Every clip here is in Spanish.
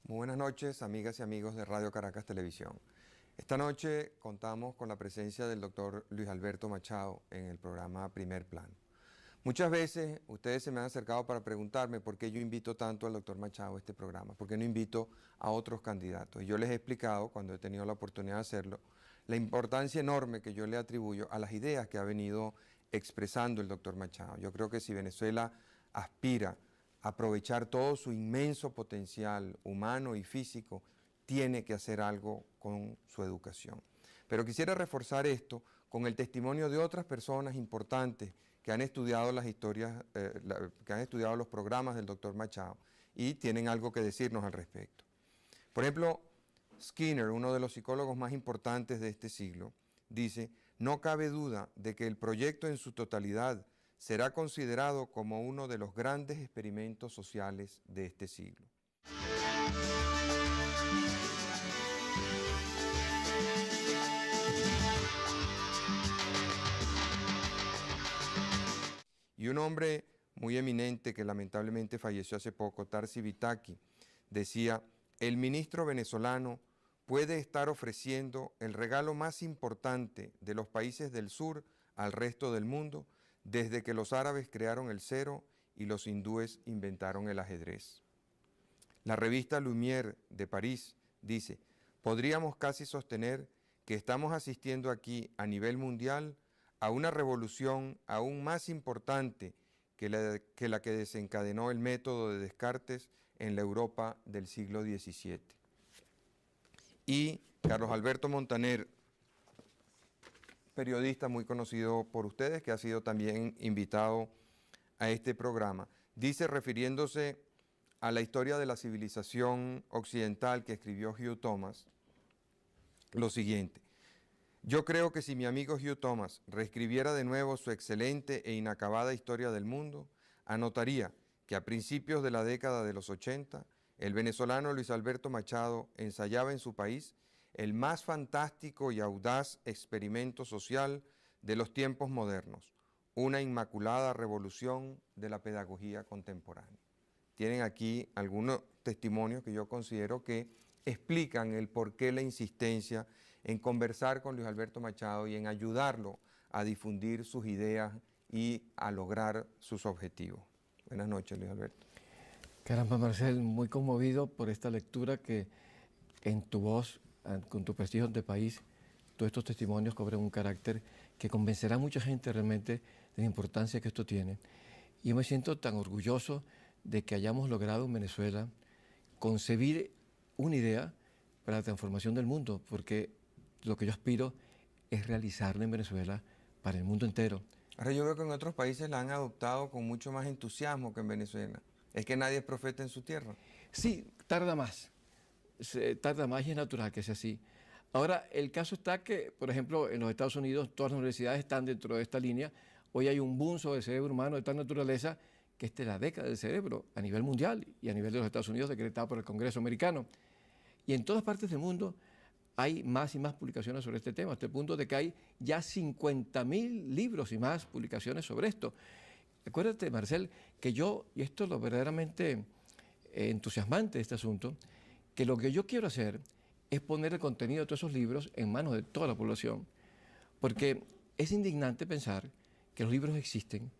Muy buenas noches, amigas y amigos de Radio Caracas Televisión. Esta noche contamos con la presencia del doctor Luis Alberto Machado en el programa Primer Plano. Muchas veces ustedes se me han acercado para preguntarme por qué yo invito tanto al doctor Machado a este programa, por qué no invito a otros candidatos. Y yo les he explicado, cuando he tenido la oportunidad de hacerlo, la importancia enorme que yo le atribuyo a las ideas que ha venido expresando el doctor Machado. Yo creo que si Venezuela aspira a aprovechar todo su inmenso potencial humano y físico, tiene que hacer algo con su educación. Pero quisiera reforzar esto con el testimonio de otras personas importantes que han estudiado las historias, que han estudiado los programas del doctor Machado y tienen algo que decirnos al respecto. Por ejemplo, Skinner, uno de los psicólogos más importantes de este siglo, dice: no cabe duda de que el proyecto en su totalidad será considerado como uno de los grandes experimentos sociales de este siglo. Y un hombre muy eminente que lamentablemente falleció hace poco, Tarsi Vitaki, decía: el ministro venezolano puede estar ofreciendo el regalo más importante de los países del sur al resto del mundo desde que los árabes crearon el cero y los hindúes inventaron el ajedrez. La revista Lumière de París dice: podríamos casi sostener que estamos asistiendo aquí a nivel mundial a una revolución aún más importante que la que desencadenó el método de Descartes en la Europa del siglo XVII. Y Carlos Alberto Montaner, periodista muy conocido por ustedes, que ha sido también invitado a este programa, dice, refiriéndose a la historia de la civilización occidental que escribió Hugh Thomas, lo siguiente: yo creo que si mi amigo Hugh Thomas reescribiera de nuevo su excelente e inacabada historia del mundo, anotaría que a principios de la década de los 80, el venezolano Luis Alberto Machado ensayaba en su país el más fantástico y audaz experimento social de los tiempos modernos, una inmaculada revolución de la pedagogía contemporánea. Tienen aquí algunos testimonios que yo considero que explican el porqué la insistencia en conversar con Luis Alberto Machado y en ayudarlo a difundir sus ideas y a lograr sus objetivos. Buenas noches, Luis Alberto. Caramba, Marcel, muy conmovido por esta lectura que en tu voz, con tu prestigio de país, todos estos testimonios cobran un carácter que convencerá a mucha gente realmente de la importancia que esto tiene. Y yo me siento tan orgulloso de que hayamos logrado en Venezuela concebir una idea para la transformación del mundo, porque lo que yo aspiro es realizarla en Venezuela para el mundo entero. Ahora yo veo que en otros países la han adoptado con mucho más entusiasmo que en Venezuela. ¿Es que nadie es profeta en su tierra? Sí, tarda más y es natural que sea así. Ahora, el caso está que, por ejemplo, en los Estados Unidos todas las universidades están dentro de esta línea. Hoy hay un boom sobre el cerebro humano de tal naturaleza que esta es la década del cerebro a nivel mundial y a nivel de los Estados Unidos, decretada por el Congreso americano. Y en todas partes del mundo hay más y más publicaciones sobre este tema, hasta el punto de que hay ya 50.000 libros y más publicaciones sobre esto. Acuérdate, Marcel, que yo, y esto es lo verdaderamente entusiasmante de este asunto, que lo que yo quiero hacer es poner el contenido de todos esos libros en manos de toda la población. Porque es indignante pensar que los libros existen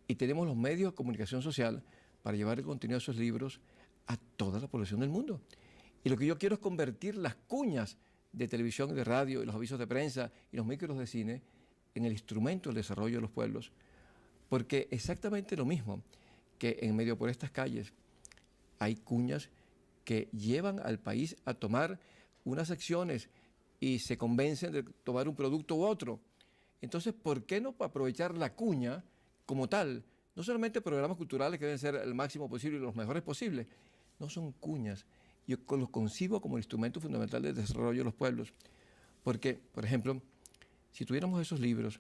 y tenemos los medios de comunicación social para llevar el contenido de esos libros a toda la población del mundo. Y lo que yo quiero es convertir las cuñas de televisión y de radio y los avisos de prensa y los micros de cine en el instrumento del desarrollo de los pueblos. Porque exactamente lo mismo que en medio por estas calles hay cuñas que llevan al país a tomar unas acciones y se convencen de tomar un producto u otro. Entonces, ¿por qué no aprovechar la cuña como tal? No solamente programas culturales que deben ser el máximo posible y los mejores posibles, no son cuñas. Yo los concibo como el instrumento fundamental del desarrollo de los pueblos. Porque, por ejemplo, si tuviéramos esos libros,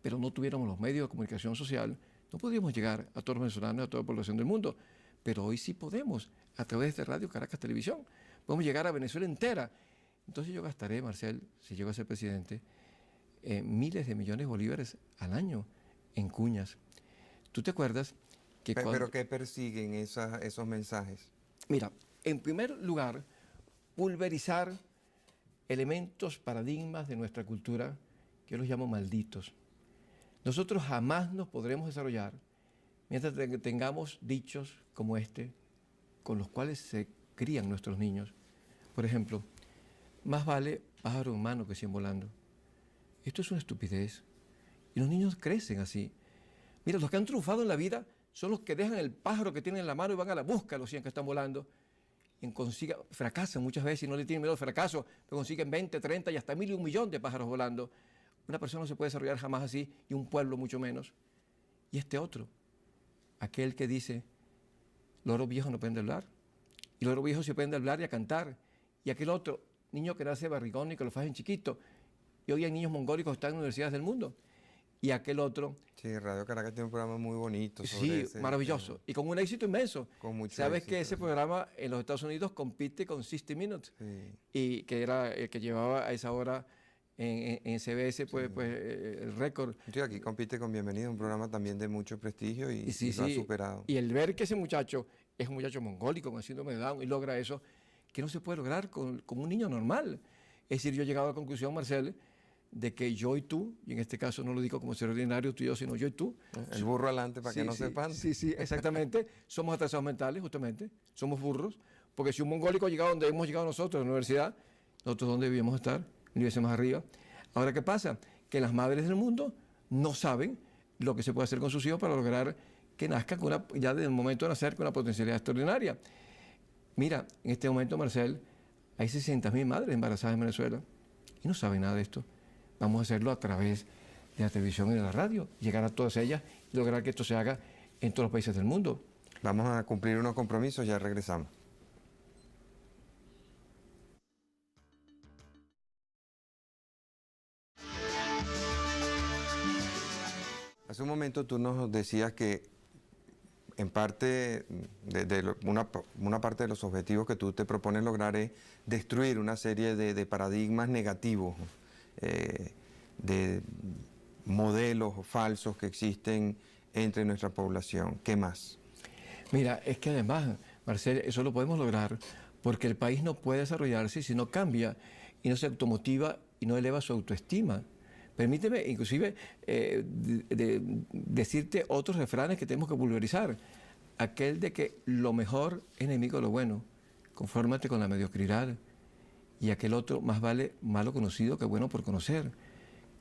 pero no tuviéramos los medios de comunicación social, no podríamos llegar a todos los venezolanos y a toda la población del mundo. Pero hoy sí podemos, a través de Radio Caracas Televisión. Podemos llegar a Venezuela entera. Entonces yo gastaré, Marcel, si llego a ser presidente, miles de millones de bolívares al año en cuñas. ¿Tú te acuerdas ¿Pero qué persiguen esos mensajes? Mira, en primer lugar, pulverizar elementos, paradigmas de nuestra cultura que yo los llamo malditos. Nosotros jamás nos podremos desarrollar mientras tengamos dichos como este, con los cuales se crían nuestros niños. Por ejemplo, más vale pájaro en mano que 100 volando. Esto es una estupidez. Y los niños crecen así. Mira, los que han triunfado en la vida son los que dejan el pájaro que tienen en la mano y van a la busca de los 100 que están volando. Y fracasan muchas veces y no le tienen miedo al fracaso, pero consiguen 20, 30 y hasta 1000 y 1 millón de pájaros volando. Una persona no se puede desarrollar jamás así, y un pueblo mucho menos. Y este otro, aquel que dice, loro viejo no aprende a hablar, y loro viejo se aprende a hablar y a cantar. Y aquel otro, niño que nace barrigón y que lo hacen chiquito, y hoy hay niños mongólicos que están en universidades del mundo. Y aquel otro... Sí, Radio Caracas tiene un programa muy bonito sobre maravilloso. Y con un éxito inmenso. Con mucho Sabes éxito, que ese programa en los Estados Unidos compite con 60 Minutes. Sí. Y que era el que llevaba a esa hora en CBS pues el récord. Sí, aquí compite con Bienvenido, un programa también de mucho prestigio y lo ha superado. Y el ver que ese muchacho es un muchacho mongólico con síndrome de Down y logra eso, que no se puede lograr con un niño normal. Es decir, yo he llegado a la conclusión, Marcel, de que yo y tú, y en este caso no lo digo como ser ordinario tú y yo, sino yo y tú. El burro adelante para que no sepan. Sí, exactamente. Somos atrasados mentales, justamente. Somos burros. Porque si un mongólico ha llegado donde hemos llegado nosotros, en la universidad, nosotros ¿dónde debíamos estar? Niveles más arriba. Ahora, ¿qué pasa? Que las madres del mundo no saben lo que se puede hacer con sus hijos para lograr que nazcan ya desde el momento de nacer con una potencialidad extraordinaria. Mira, en este momento, Marcel, hay 600.000 madres embarazadas en Venezuela y no saben nada de esto. Vamos a hacerlo a través de la televisión y de la radio, llegar a todas ellas y lograr que esto se haga en todos los países del mundo. Vamos a cumplir unos compromisos, ya regresamos. Hace un momento tú nos decías que en parte, una parte de los objetivos que tú te propones lograr es destruir una serie de paradigmas negativos, de modelos falsos que existen entre nuestra población. ¿Qué más? Mira, es que además, Marcel, eso lo podemos lograr porque el país no puede desarrollarse si no cambia y no se automotiva y no eleva su autoestima. Permíteme, inclusive, decirte otros refranes que tenemos que pulverizar. Aquel de que lo mejor es enemigo de lo bueno, confórmate con la mediocridad. Y aquel otro, más vale malo conocido que bueno por conocer.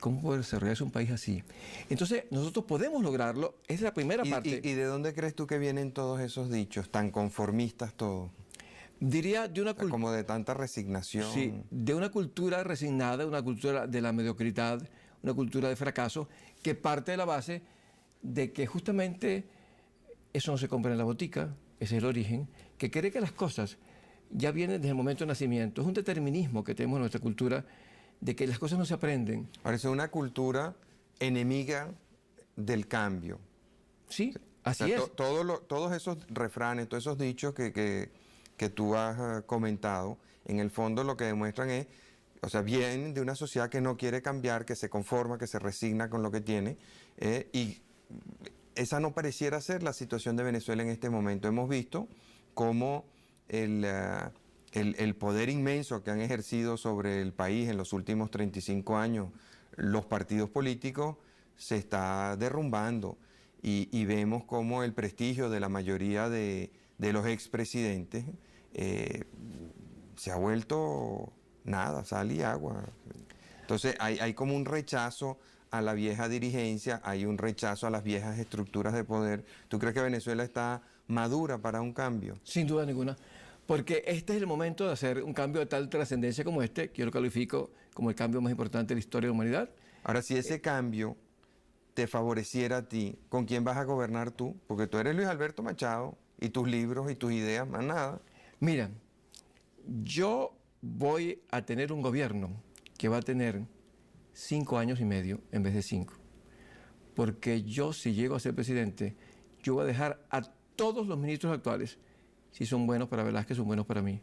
¿Cómo puede desarrollarse un país así? Entonces, nosotros podemos lograrlo, esa es la primera parte. ¿Y de dónde crees tú que vienen todos esos dichos, tan conformistas todos? Diría de una cultura... Como de tanta resignación. Sí, de una cultura resignada, una cultura de la mediocridad, una cultura de fracaso, que parte de la base de que justamente eso no se compra en la botica, ese es el origen, que cree que las cosas ya vienen desde el momento de nacimiento. Es un determinismo que tenemos en nuestra cultura de que las cosas no se aprenden. Parece una cultura enemiga del cambio. Sí, así es. Todos esos refranes, todos esos dichos que tú has comentado, en el fondo lo que demuestran es, o sea, vienen de una sociedad que no quiere cambiar, que se conforma, que se resigna con lo que tiene, y esa no pareciera ser la situación de Venezuela en este momento. Hemos visto cómo el poder inmenso que han ejercido sobre el país en los últimos 35 años los partidos políticos se está derrumbando y vemos cómo el prestigio de la mayoría de los expresidentes se ha vuelto nada, sal y agua. Entonces hay como un rechazo a la vieja dirigencia, hay un rechazo a las viejas estructuras de poder. ¿Tú crees que Venezuela está madura para un cambio? Sin duda ninguna, porque este es el momento de hacer un cambio de tal trascendencia como este, que yo lo califico como el cambio más importante de la historia de la humanidad. Ahora, si ese cambio te favoreciera a ti, ¿con quién vas a gobernar tú? Porque tú eres Luis Alberto Machado y tus libros y tus ideas, más nada. Mira, yo voy a tener un gobierno que va a tener 5 años y medio en vez de 5. Porque yo, si llego a ser presidente, yo voy a dejar a todos los ministros actuales, si son buenos para Velázquez, son buenos para mí.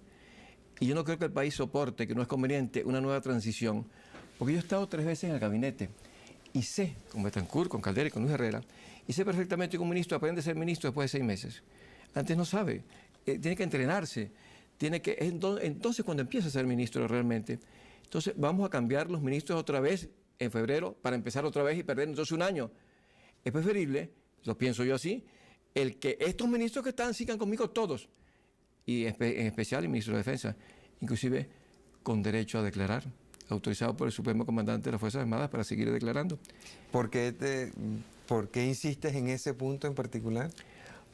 Y yo no creo que el país soporte, que no es conveniente, una nueva transición. Porque yo he estado 3 veces en el gabinete y sé, con Betancourt, con Caldera y con Luis Herrera, Y sé perfectamente que un ministro aprende a ser ministro después de 6 meses. Antes no sabe, tiene que entrenarse, entonces cuando empieza a ser ministro realmente. Entonces vamos a cambiar los ministros otra vez en febrero para empezar otra vez y perder entonces un año. Es preferible, lo pienso yo así, el que estos ministros que están sigan conmigo todos, y en especial el ministro de Defensa, inclusive con derecho a declarar, autorizado por el Supremo Comandante de las Fuerzas Armadas para seguir declarando. ¿Por qué insistes en ese punto en particular?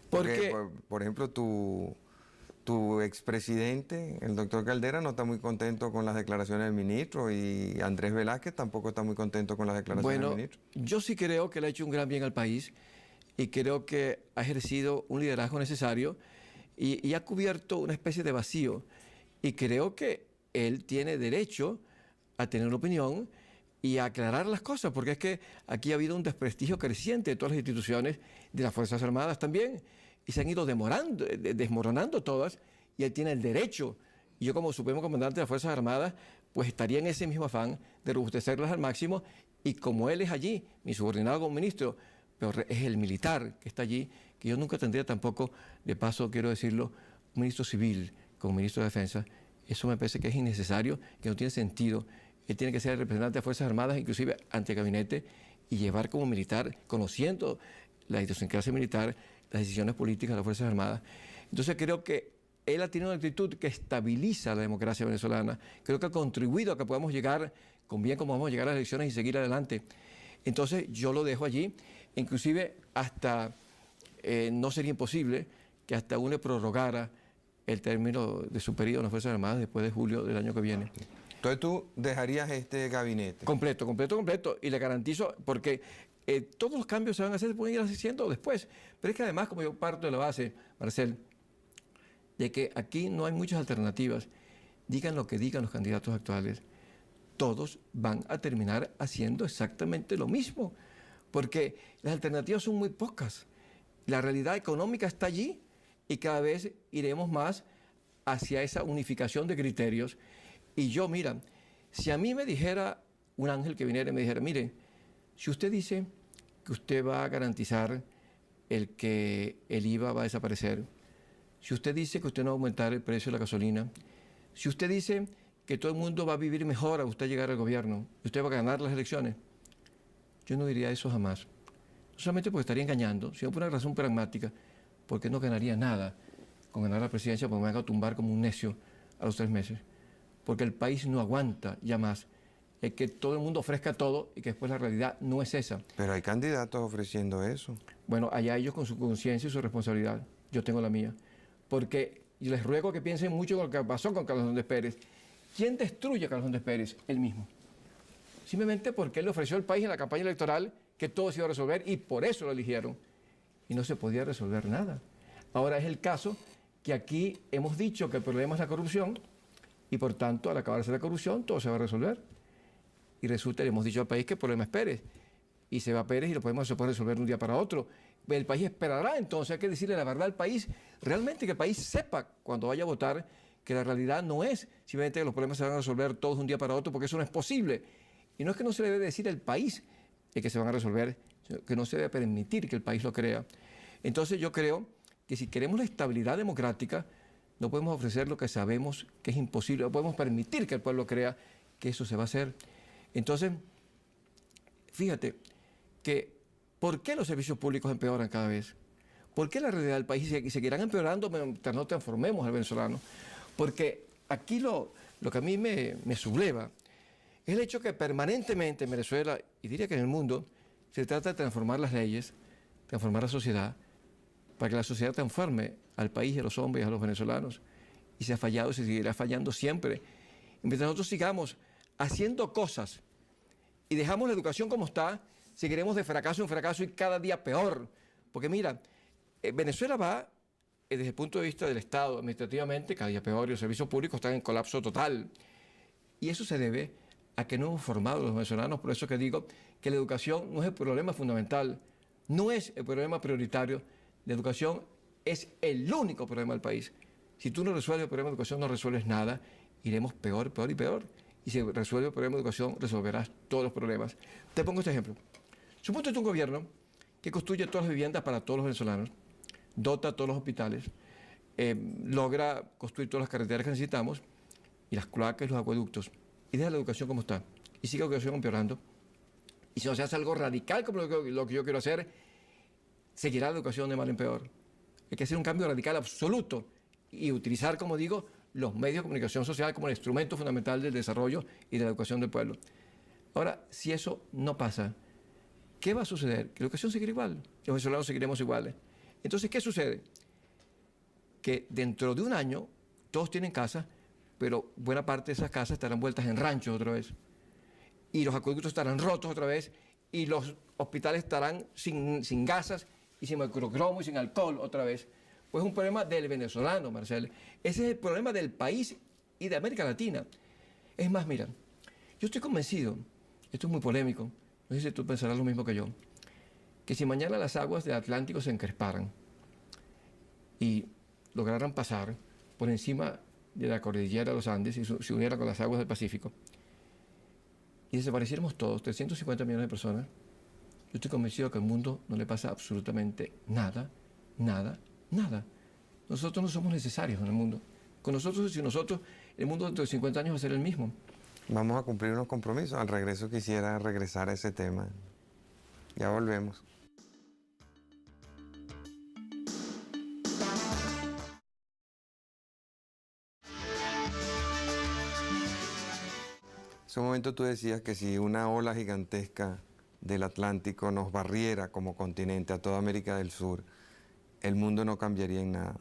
Porque, por ejemplo, tu expresidente, el doctor Caldera, no está muy contento con las declaraciones del ministro, y Andrés Velázquez tampoco está muy contento con las declaraciones del ministro. Yo sí creo que le ha hecho un gran bien al país y creo que ha ejercido un liderazgo necesario y ha cubierto una especie de vacío. Y creo que él tiene derecho a tener una opinión y a aclarar las cosas, porque es que aquí ha habido un desprestigio creciente de todas las instituciones, de las Fuerzas Armadas también, y se han ido desmoronando todas, y él tiene el derecho. Y yo, como Supremo Comandante de las Fuerzas Armadas, pues estaría en ese mismo afán de robustecerlas al máximo, y como él es allí, mi subordinado como ministro, pero es el militar que está allí, que yo nunca tendría tampoco, de paso quiero decirlo, un ministro civil como ministro de Defensa. Eso me parece que es innecesario, que no tiene sentido. Él tiene que ser el representante de las Fuerzas Armadas, inclusive ante gabinete, y llevar como militar, conociendo la idiosincrasia militar, las decisiones políticas de las Fuerzas Armadas. Entonces creo que él ha tenido una actitud que estabiliza la democracia venezolana. Creo que ha contribuido a que podamos llegar, con bien como vamos a llegar a las elecciones y seguir adelante. Entonces yo lo dejo allí, inclusive hasta no sería imposible que hasta uno le prorrogara el término de su periodo en las Fuerzas Armadas después de julio del año que viene. Entonces tú dejarías este gabinete. Completo. Y le garantizo, porque todos los cambios se van a hacer, se pueden ir haciendo después. Pero es que además, como yo parto de la base, Marcel, de que aquí no hay muchas alternativas. Digan lo que digan los candidatos actuales, todos van a terminar haciendo exactamente lo mismo, porque las alternativas son muy pocas. La realidad económica está allí y cada vez iremos más hacia esa unificación de criterios. Y yo, mira, si a mí me dijera un ángel que viniera y me dijera, mire, si usted dice que usted va a garantizar que el IVA va a desaparecer, si usted dice que usted no va a aumentar el precio de la gasolina, si usted dice que todo el mundo va a vivir mejor a usted llegar al gobierno, y usted va a ganar las elecciones, yo no diría eso jamás. No solamente porque estaría engañando, sino por una razón pragmática, porque no ganaría nada con ganar la presidencia, porque me van a tumbar como un necio a los 3 meses. Porque el país no aguanta ya más que todo el mundo ofrezca todo y que después la realidad no es esa. Pero hay candidatos ofreciendo eso. Bueno, allá ellos con su conciencia y su responsabilidad. Yo tengo la mía. Porque y les ruego que piensen mucho en lo que pasó con Carlos Andrés Pérez. ¿Quién destruye a Carlos Andrés Pérez? Él mismo. Simplemente porque él le ofreció al país en la campaña electoral que todo se iba a resolver y por eso lo eligieron. Y no se podía resolver nada. Ahora es el caso que aquí hemos dicho que el problema es la corrupción y por tanto al acabarse la corrupción todo se va a resolver. Y resulta, le hemos dicho al país que el problema es Pérez. Y se va Pérez y se puede resolver de un día para otro. El país esperará entonces, hay que decirle la verdad al país, realmente que el país sepa cuando vaya a votar que la realidad no es simplemente que los problemas se van a resolver todos de un día para otro, porque eso no es posible. Y no es que no se le debe decir al país que se van a resolver, sino que no se debe permitir que el país lo crea. Entonces yo creo que si queremos la estabilidad democrática, no podemos ofrecer lo que sabemos que es imposible, no podemos permitir que el pueblo crea que eso se va a hacer. Entonces, fíjate que ¿por qué los servicios públicos empeoran cada vez? ¿Por qué la realidad del país seguirán empeorando mientras no transformemos al venezolano? Porque aquí lo que a mí me subleva es el hecho que permanentemente en Venezuela, y diría que en el mundo, se trata de transformar las leyes, transformar la sociedad, para que la sociedad transforme al país y a los hombres y a los venezolanos. Y se ha fallado y se seguirá fallando siempre. Y mientras nosotros sigamos haciendo cosas y dejamos la educación como está, seguiremos de fracaso en fracaso y cada día peor. Porque mira, Venezuela va, desde el punto de vista del Estado, administrativamente, cada día peor y los servicios públicos están en colapso total. Y eso se debe a que no hemos formado a los venezolanos. Por eso que digo que la educación no es el problema fundamental, no es el problema prioritario. La educación es el único problema del país. Si tú no resuelves el problema de educación, no resuelves nada. Iremos peor, peor y peor. Y si resuelves el problema de educación, resolverás todos los problemas. Te pongo este ejemplo. Suponte tú un gobierno que construye todas las viviendas para todos los venezolanos, dota todos los hospitales, logra construir todas las carreteras que necesitamos, y las cloacas y los acueductos, y deja la educación como está, y sigue la educación empeorando. Y si no se hace algo radical como lo que yo quiero hacer, seguirá la educación de mal en peor. Hay que hacer un cambio radical absoluto y utilizar, como digo, los medios de comunicación social como el instrumento fundamental del desarrollo y de la educación del pueblo. Ahora, si eso no pasa, ¿qué va a suceder? Que la educación seguirá igual, los venezolanos seguiremos iguales. Entonces, ¿qué sucede? Que dentro de un año todos tienen casa, pero buena parte de esas casas estarán vueltas en ranchos otra vez. Y los acueductos estarán rotos otra vez, y los hospitales estarán sin gasas, y sin microcromo, y sin alcohol otra vez. Pues es un problema del venezolano, Marcel. Ese es el problema del país y de América Latina. Es más, mira, yo estoy convencido, esto es muy polémico, no sé si tú pensarás lo mismo que yo, que si mañana las aguas del Atlántico se encresparan y lograran pasar por encima de la cordillera de los Andes y se unieran con las aguas del Pacífico, y desapareciéramos todos, 350 millones de personas, yo estoy convencido que al mundo no le pasa absolutamente nada, nada, nada. Nosotros no somos necesarios en el mundo. Con nosotros y sin nosotros, el mundo dentro de 50 años va a ser el mismo. Vamos a cumplir unos compromisos. Al regreso quisiera regresar a ese tema. Ya volvemos. En ese momento tú decías que si una ola gigantesca del Atlántico nos barriera como continente a toda América del Sur, el mundo no cambiaría en nada.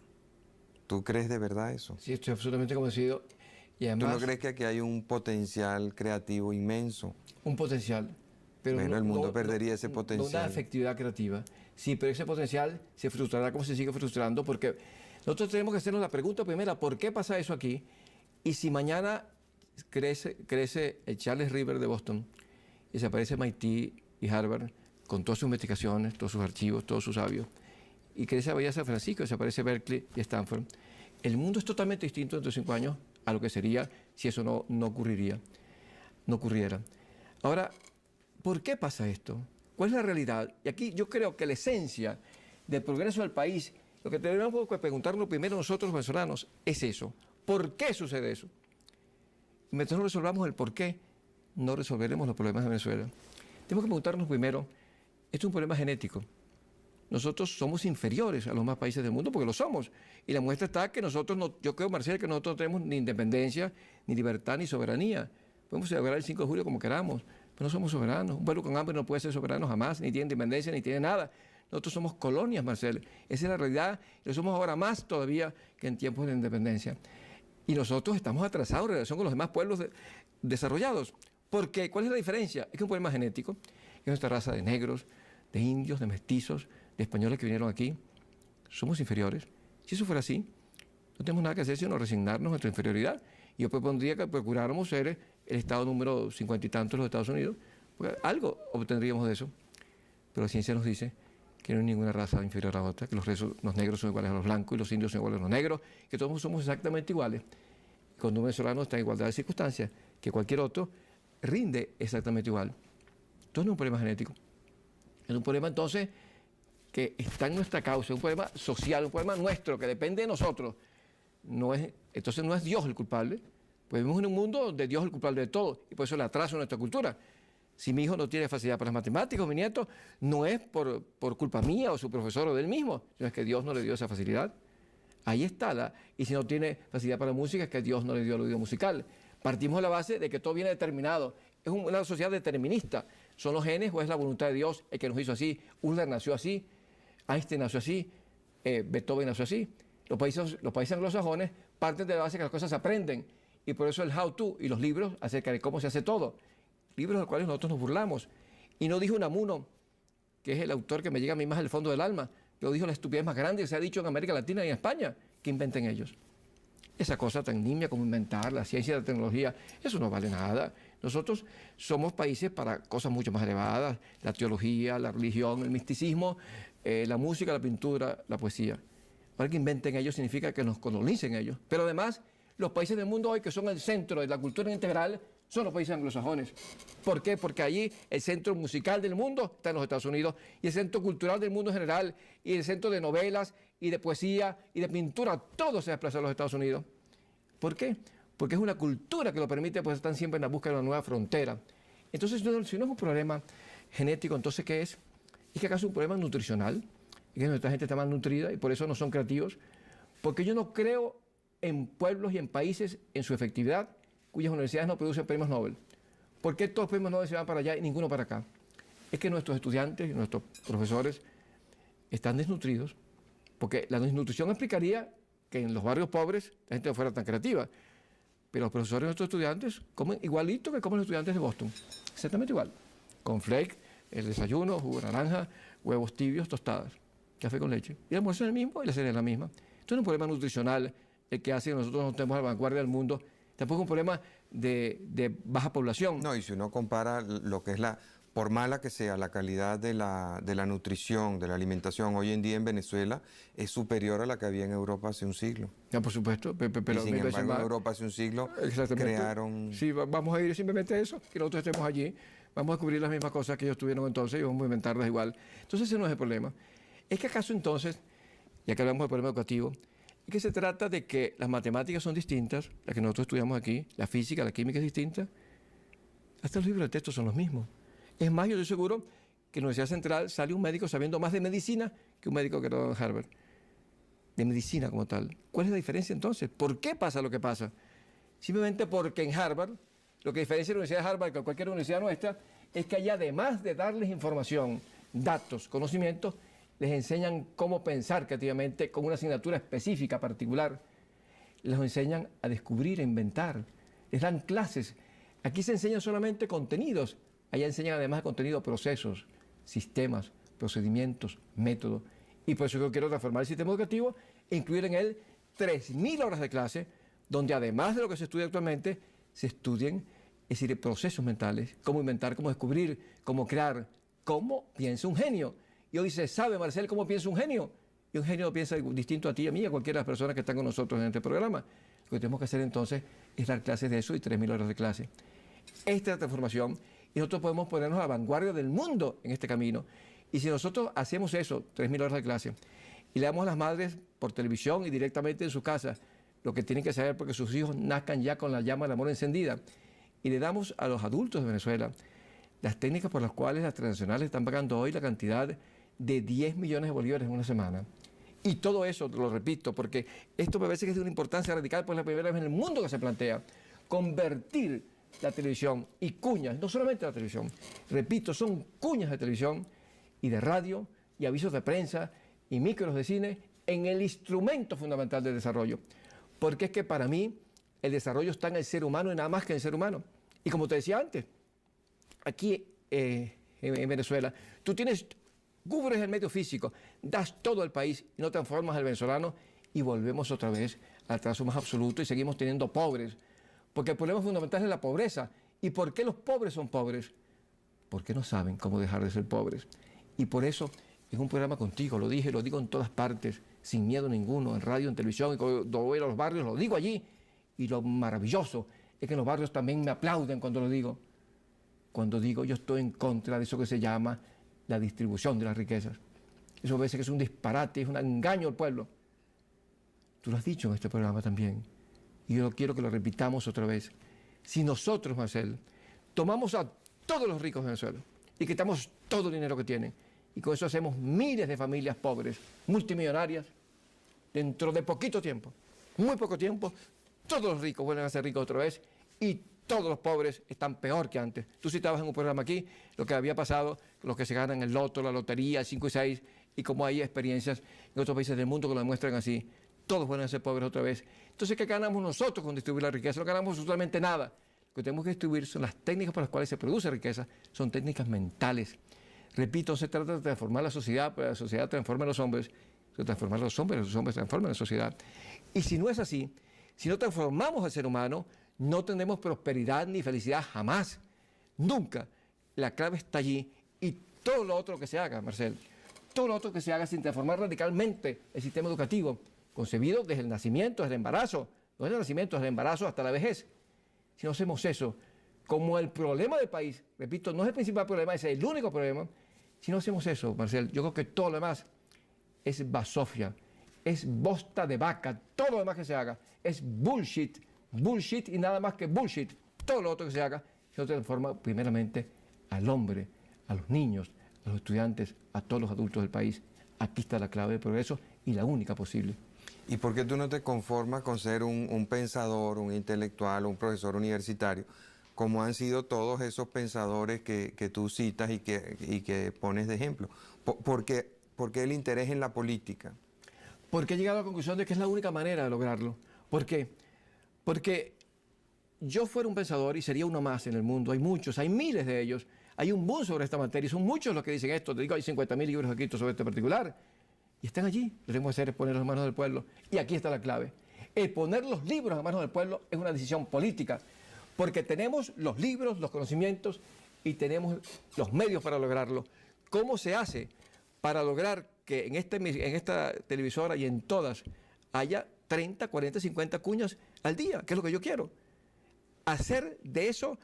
¿Tú crees de verdad eso? Sí, estoy absolutamente convencido. Y además, ¿Tú no crees que aquí hay un potencial creativo inmenso? un potencial. Pero Bueno, el mundo perdería ese No potencial. una efectividad creativa. Sí, pero ese potencial se frustrará como se sigue frustrando, porque nosotros tenemos que hacernos la pregunta primera, ¿por qué pasa eso aquí? Y si mañana crece el Charles River de Boston y desaparece MIT y Harvard con todas sus investigaciones, todos sus archivos, todos sus sabios, y crece la Bahía de San Francisco, desaparece Berkeley y Stanford, el mundo es totalmente distinto dentro de 5 años a lo que sería si eso no ocurriera. Ahora, ¿por qué pasa esto? ¿Cuál es la realidad? Y aquí yo creo que la esencia del progreso del país, lo que tenemos que preguntarnos primero nosotros los venezolanos es eso. ¿Por qué sucede eso? Y mientras no resolvamos el por qué, no resolveremos los problemas de Venezuela. Tenemos que preguntarnos primero, esto es un problema genético. Nosotros somos inferiores a los demás países del mundo porque lo somos. Y la muestra está que nosotros, yo creo, Marcel, que nosotros no tenemos ni independencia, ni libertad, ni soberanía. Podemos celebrar el 5 de julio como queramos, pero no somos soberanos. Un pueblo con hambre no puede ser soberano jamás, ni tiene independencia, ni tiene nada. Nosotros somos colonias, Marcel. Esa es la realidad. Y lo somos ahora más todavía que en tiempos de independencia. Y nosotros estamos atrasados en relación con los demás pueblos desarrollados. ¿Por qué? ¿Cuál es la diferencia? Es que es un problema genético. Es nuestra raza de negros, de indios, de mestizos, de españoles que vinieron aquí. Somos inferiores. Si eso fuera así, no tenemos nada que hacer sino resignarnos a nuestra inferioridad. Y yo propondría que procuráramos ser el estado número 50 y tantos de los Estados Unidos, porque algo obtendríamos de eso. Pero la ciencia nos dice que no hay ninguna raza inferior a otra, que los negros son iguales a los blancos y los indios son iguales a los negros, que todos somos exactamente iguales. Cuando un venezolano está en igualdad de circunstancias que cualquier otro, rinde exactamente igual. Entonces no es un problema genético. Es un problema entonces que está en nuestra causa, un problema social, un problema nuestro, que depende de nosotros. Entonces no es Dios el culpable, pues vivimos en un mundo donde Dios es el culpable de todo, y por eso el atraso en nuestra cultura. Si mi hijo no tiene facilidad para las matemáticas, mi nieto, no es por culpa mía o su profesor o del mismo, sino es que Dios no le dio esa facilidad. Ahí está y si no tiene facilidad para la música, es que Dios no le dio el oído musical. Partimos de la base de que todo viene determinado. Es una sociedad determinista. ¿Son los genes o es la voluntad de Dios el que nos hizo así? Ulrich nació así, Einstein nació así, Beethoven nació así. Los países anglosajones parten de la base que las cosas se aprenden. Y por eso el how to y los libros acerca de cómo se hace todo. Libros de los cuales nosotros nos burlamos. Y no dijo Unamuno, que es el autor que me llega a mí más al fondo del alma, pero dijo la estupidez más grande que se ha dicho en América Latina y en España, que inventen ellos. Esa cosa tan nimia como inventar la ciencia y la tecnología, eso no vale nada. Nosotros somos países para cosas mucho más elevadas, la teología, la religión, el misticismo, la música, la pintura, la poesía. Ahora que inventen ellos significa que nos colonicen ellos. Pero además, los países del mundo hoy que son el centro de la cultura integral son los países anglosajones. ¿Por qué? Porque allí el centro musical del mundo está en los Estados Unidos, y el centro cultural del mundo en general, y el centro de novelas, y de poesía, y de pintura, todo se desplaza a los Estados Unidos. ¿Por qué? Porque es una cultura que lo permite, pues están siempre en la búsqueda de una nueva frontera. Entonces, si no es un problema genético, entonces, ¿qué es? ¿Es que acaso un problema nutricional? ¿Es que nuestra gente está mal nutrida y por eso no son creativos? Porque yo no creo en pueblos y en países en su efectividad cuyas universidades no producen premios Nobel. ¿Por qué todos los premios Nobel se van para allá y ninguno para acá? Es que nuestros estudiantes y nuestros profesores están desnutridos, porque la desnutrición explicaría que en los barrios pobres la gente no fuera tan creativa. Pero los profesores de nuestros estudiantes comen igualito que comen los estudiantes de Boston. Exactamente igual. Con flake, el desayuno, jugo de naranja, huevos tibios, tostadas, café con leche. Y el almuerzo es el mismo y la cena es la misma. Esto no es un problema nutricional el que hace que nosotros no estemos a la vanguardia del mundo. Tampoco es un problema de baja población. No, y si uno compara lo que es por mala que sea, la calidad de la nutrición, de la alimentación, hoy en día en Venezuela es superior a la que había en Europa hace un siglo. Ya, por supuesto. Pero sin embargo, en Europa hace un siglo crearon... Sí, vamos a ir simplemente a eso, que nosotros estemos allí, vamos a descubrir las mismas cosas que ellos tuvieron entonces y vamos a inventarlas igual. Entonces ese no es el problema. ¿Es que acaso entonces, ya que hablamos del problema educativo, es que se trata de que las matemáticas son distintas, las que nosotros estudiamos aquí, la física, la química es distinta? Hasta los libros de texto son los mismos. Es más, yo estoy seguro que en la Universidad Central sale un médico sabiendo más de medicina que un médico que graduó en Harvard. De medicina como tal. ¿Cuál es la diferencia entonces? ¿Por qué pasa lo que pasa? Simplemente porque en Harvard, lo que diferencia la Universidad de Harvard con cualquier universidad nuestra, es que allá, además de darles información, datos, conocimientos, les enseñan cómo pensar creativamente con una asignatura específica, particular. Les enseñan a descubrir, a inventar. Les dan clases. Aquí se enseñan solamente contenidos. Allá enseñan además de contenido procesos, sistemas, procedimientos, métodos. Y por eso yo quiero transformar el sistema educativo e incluir en él 3.000 horas de clase, donde además de lo que se estudia actualmente, se estudien, es decir, procesos mentales, cómo inventar, cómo descubrir, cómo crear, cómo piensa un genio. Y hoy se sabe, Marcel, cómo piensa un genio. Y un genio piensa distinto a ti, a mí, a cualquiera de las personas que están con nosotros en este programa. Lo que tenemos que hacer entonces es dar clases de eso y 3.000 horas de clase. Esta es la transformación y nosotros podemos ponernos a la vanguardia del mundo en este camino. Y si nosotros hacemos eso, 3.000 horas de clase, y le damos a las madres por televisión y directamente en su casa lo que tienen que saber porque sus hijos nazcan ya con la llama del amor encendida, y le damos a los adultos de Venezuela las técnicas por las cuales las transnacionales están pagando hoy la cantidad de 10 millones de bolívares en una semana. Y todo eso, lo repito, porque esto me parece que es de una importancia radical, pues es la primera vez en el mundo que se plantea convertir la televisión y cuñas, no solamente la televisión, repito, son cuñas de televisión y de radio y avisos de prensa y micros de cine en el instrumento fundamental del desarrollo. Porque es que para mí el desarrollo está en el ser humano y nada más que en el ser humano. Y como te decía antes, aquí en Venezuela, tú cubres el medio físico, das todo al país y no transformas al venezolano y volvemos otra vez al trazo más absoluto y seguimos teniendo pobres. Porque el problema fundamental es la pobreza. ¿Y por qué los pobres son pobres? Porque no saben cómo dejar de ser pobres. Y por eso, en un programa contigo, lo dije, lo digo en todas partes, sin miedo ninguno, en radio, en televisión, y cuando voy a los barrios, lo digo allí. Y lo maravilloso es que en los barrios también me aplauden cuando lo digo. Cuando digo yo estoy en contra de eso que se llama la distribución de las riquezas. Eso a veces que es un disparate, es un engaño al pueblo. Tú lo has dicho en este programa también. Y yo quiero que lo repitamos otra vez. Si nosotros, Marcel, tomamos a todos los ricos de Venezuela y quitamos todo el dinero que tienen, y con eso hacemos miles de familias pobres, multimillonarias, dentro de poquito tiempo, muy poco tiempo, todos los ricos vuelven a ser ricos otra vez y todos los pobres están peor que antes. Tú citabas en un programa aquí lo que había pasado, los que se ganan el loto, la lotería, el 5 y 6, y cómo hay experiencias en otros países del mundo que lo demuestran así. Todos vuelven a ser pobres otra vez. Entonces, ¿qué ganamos nosotros con distribuir la riqueza? No ganamos absolutamente nada. Lo que tenemos que distribuir son las técnicas por las cuales se produce riqueza, son técnicas mentales. Repito, se trata de transformar la sociedad, pero la sociedad transforma a los hombres, se transforman los hombres transforman la sociedad. Y si no es así, si no transformamos al ser humano, no tendremos prosperidad ni felicidad jamás, nunca. La clave está allí y todo lo otro que se haga, Marcel, todo lo otro que se haga sin transformar radicalmente el sistema educativo, concebido desde el nacimiento, desde el embarazo, no desde el nacimiento, desde el embarazo hasta la vejez. Si no hacemos eso, como el problema del país, repito, no es el principal problema, ese es el único problema. Si no hacemos eso, Marcel, yo creo que todo lo demás es basofia, es bosta de vaca, todo lo demás que se haga es bullshit, bullshit y nada más que bullshit. Todo lo otro que se haga se transforma primeramente al hombre, a los niños, a los estudiantes, a todos los adultos del país. Aquí está la clave del progreso y la única posible. ¿Y por qué tú no te conformas con ser un pensador, un intelectual, un profesor universitario, como han sido todos esos pensadores que tú citas y que pones de ejemplo? ¿Por qué el interés en la política? Porque he llegado a la conclusión de que es la única manera de lograrlo. ¿Por qué? Porque yo fuera un pensador y sería uno más en el mundo. Hay muchos, hay miles de ellos. Hay un boom sobre esta materia y son muchos los que dicen esto. Te digo, hay 50.000 libros escritos sobre este particular. Y están allí. Lo que tenemos que hacer es ponerlos en manos del pueblo. Y aquí está la clave. El poner los libros en manos del pueblo es una decisión política. Porque tenemos los libros, los conocimientos y tenemos los medios para lograrlo. ¿Cómo se hace para lograr que en esta televisora y en todas haya 30, 40, 50 cuñas al día? Que es lo que yo quiero. Hacer de eso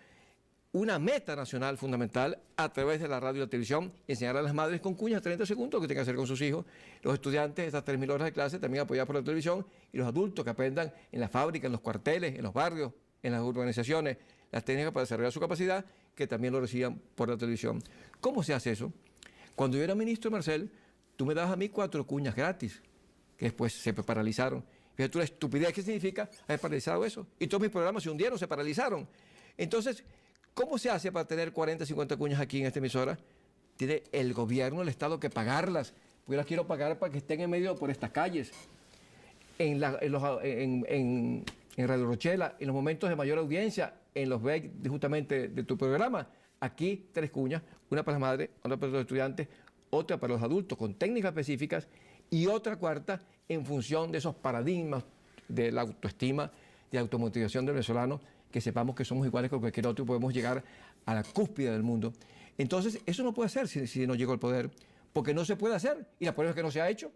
una meta nacional fundamental a través de la radio y la televisión, enseñar a las madres con cuñas 30 segundos lo que tienen que hacer con sus hijos, los estudiantes estas 3.000 horas de clase también apoyadas por la televisión y los adultos que aprendan en la fábrica, en los cuarteles, en los barrios, en las urbanizaciones, las técnicas para desarrollar su capacidad, que también lo reciban por la televisión. ¿Cómo se hace eso? Cuando yo era ministro, Marcel, tú me dabas a mí 4 cuñas gratis, que después se paralizaron. Fíjate tú la estupidez que significa haber paralizado eso. Y todos mis programas se hundieron, se paralizaron. Entonces, ¿cómo se hace para tener 40, 50 cuñas aquí en esta emisora? Tiene el gobierno, el Estado que pagarlas. Yo las quiero pagar para que estén en medio por estas calles. En Radio Rochela, en los momentos de mayor audiencia, en los breaks justamente de tu programa, aquí 3 cuñas, una para las madres, otra para los estudiantes, otra para los adultos con técnicas específicas y otra cuarta en función de esos paradigmas de la autoestima, de la automotivación del venezolano, que sepamos que somos iguales que cualquier otro y podemos llegar a la cúspide del mundo. Entonces, eso no puede ser si no llegó al poder, porque no se puede hacer y la prueba es que no se ha hecho.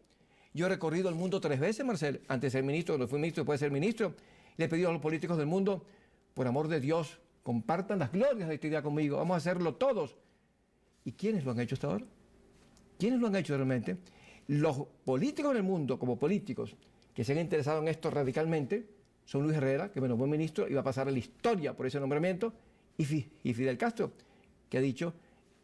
Yo he recorrido el mundo 3 veces, Marcel, antes de ser ministro, cuando fui ministro, después de ser ministro. Le he pedido a los políticos del mundo, por amor de Dios, compartan las glorias de esta idea conmigo, vamos a hacerlo todos. ¿Y quiénes lo han hecho hasta ahora? ¿Quiénes lo han hecho realmente? Los políticos en el mundo, como políticos, que se han interesado en esto radicalmente, son Luis Herrera, que me nombró ministro y va a pasar a la historia por ese nombramiento, y Fidel Castro, que ha dicho,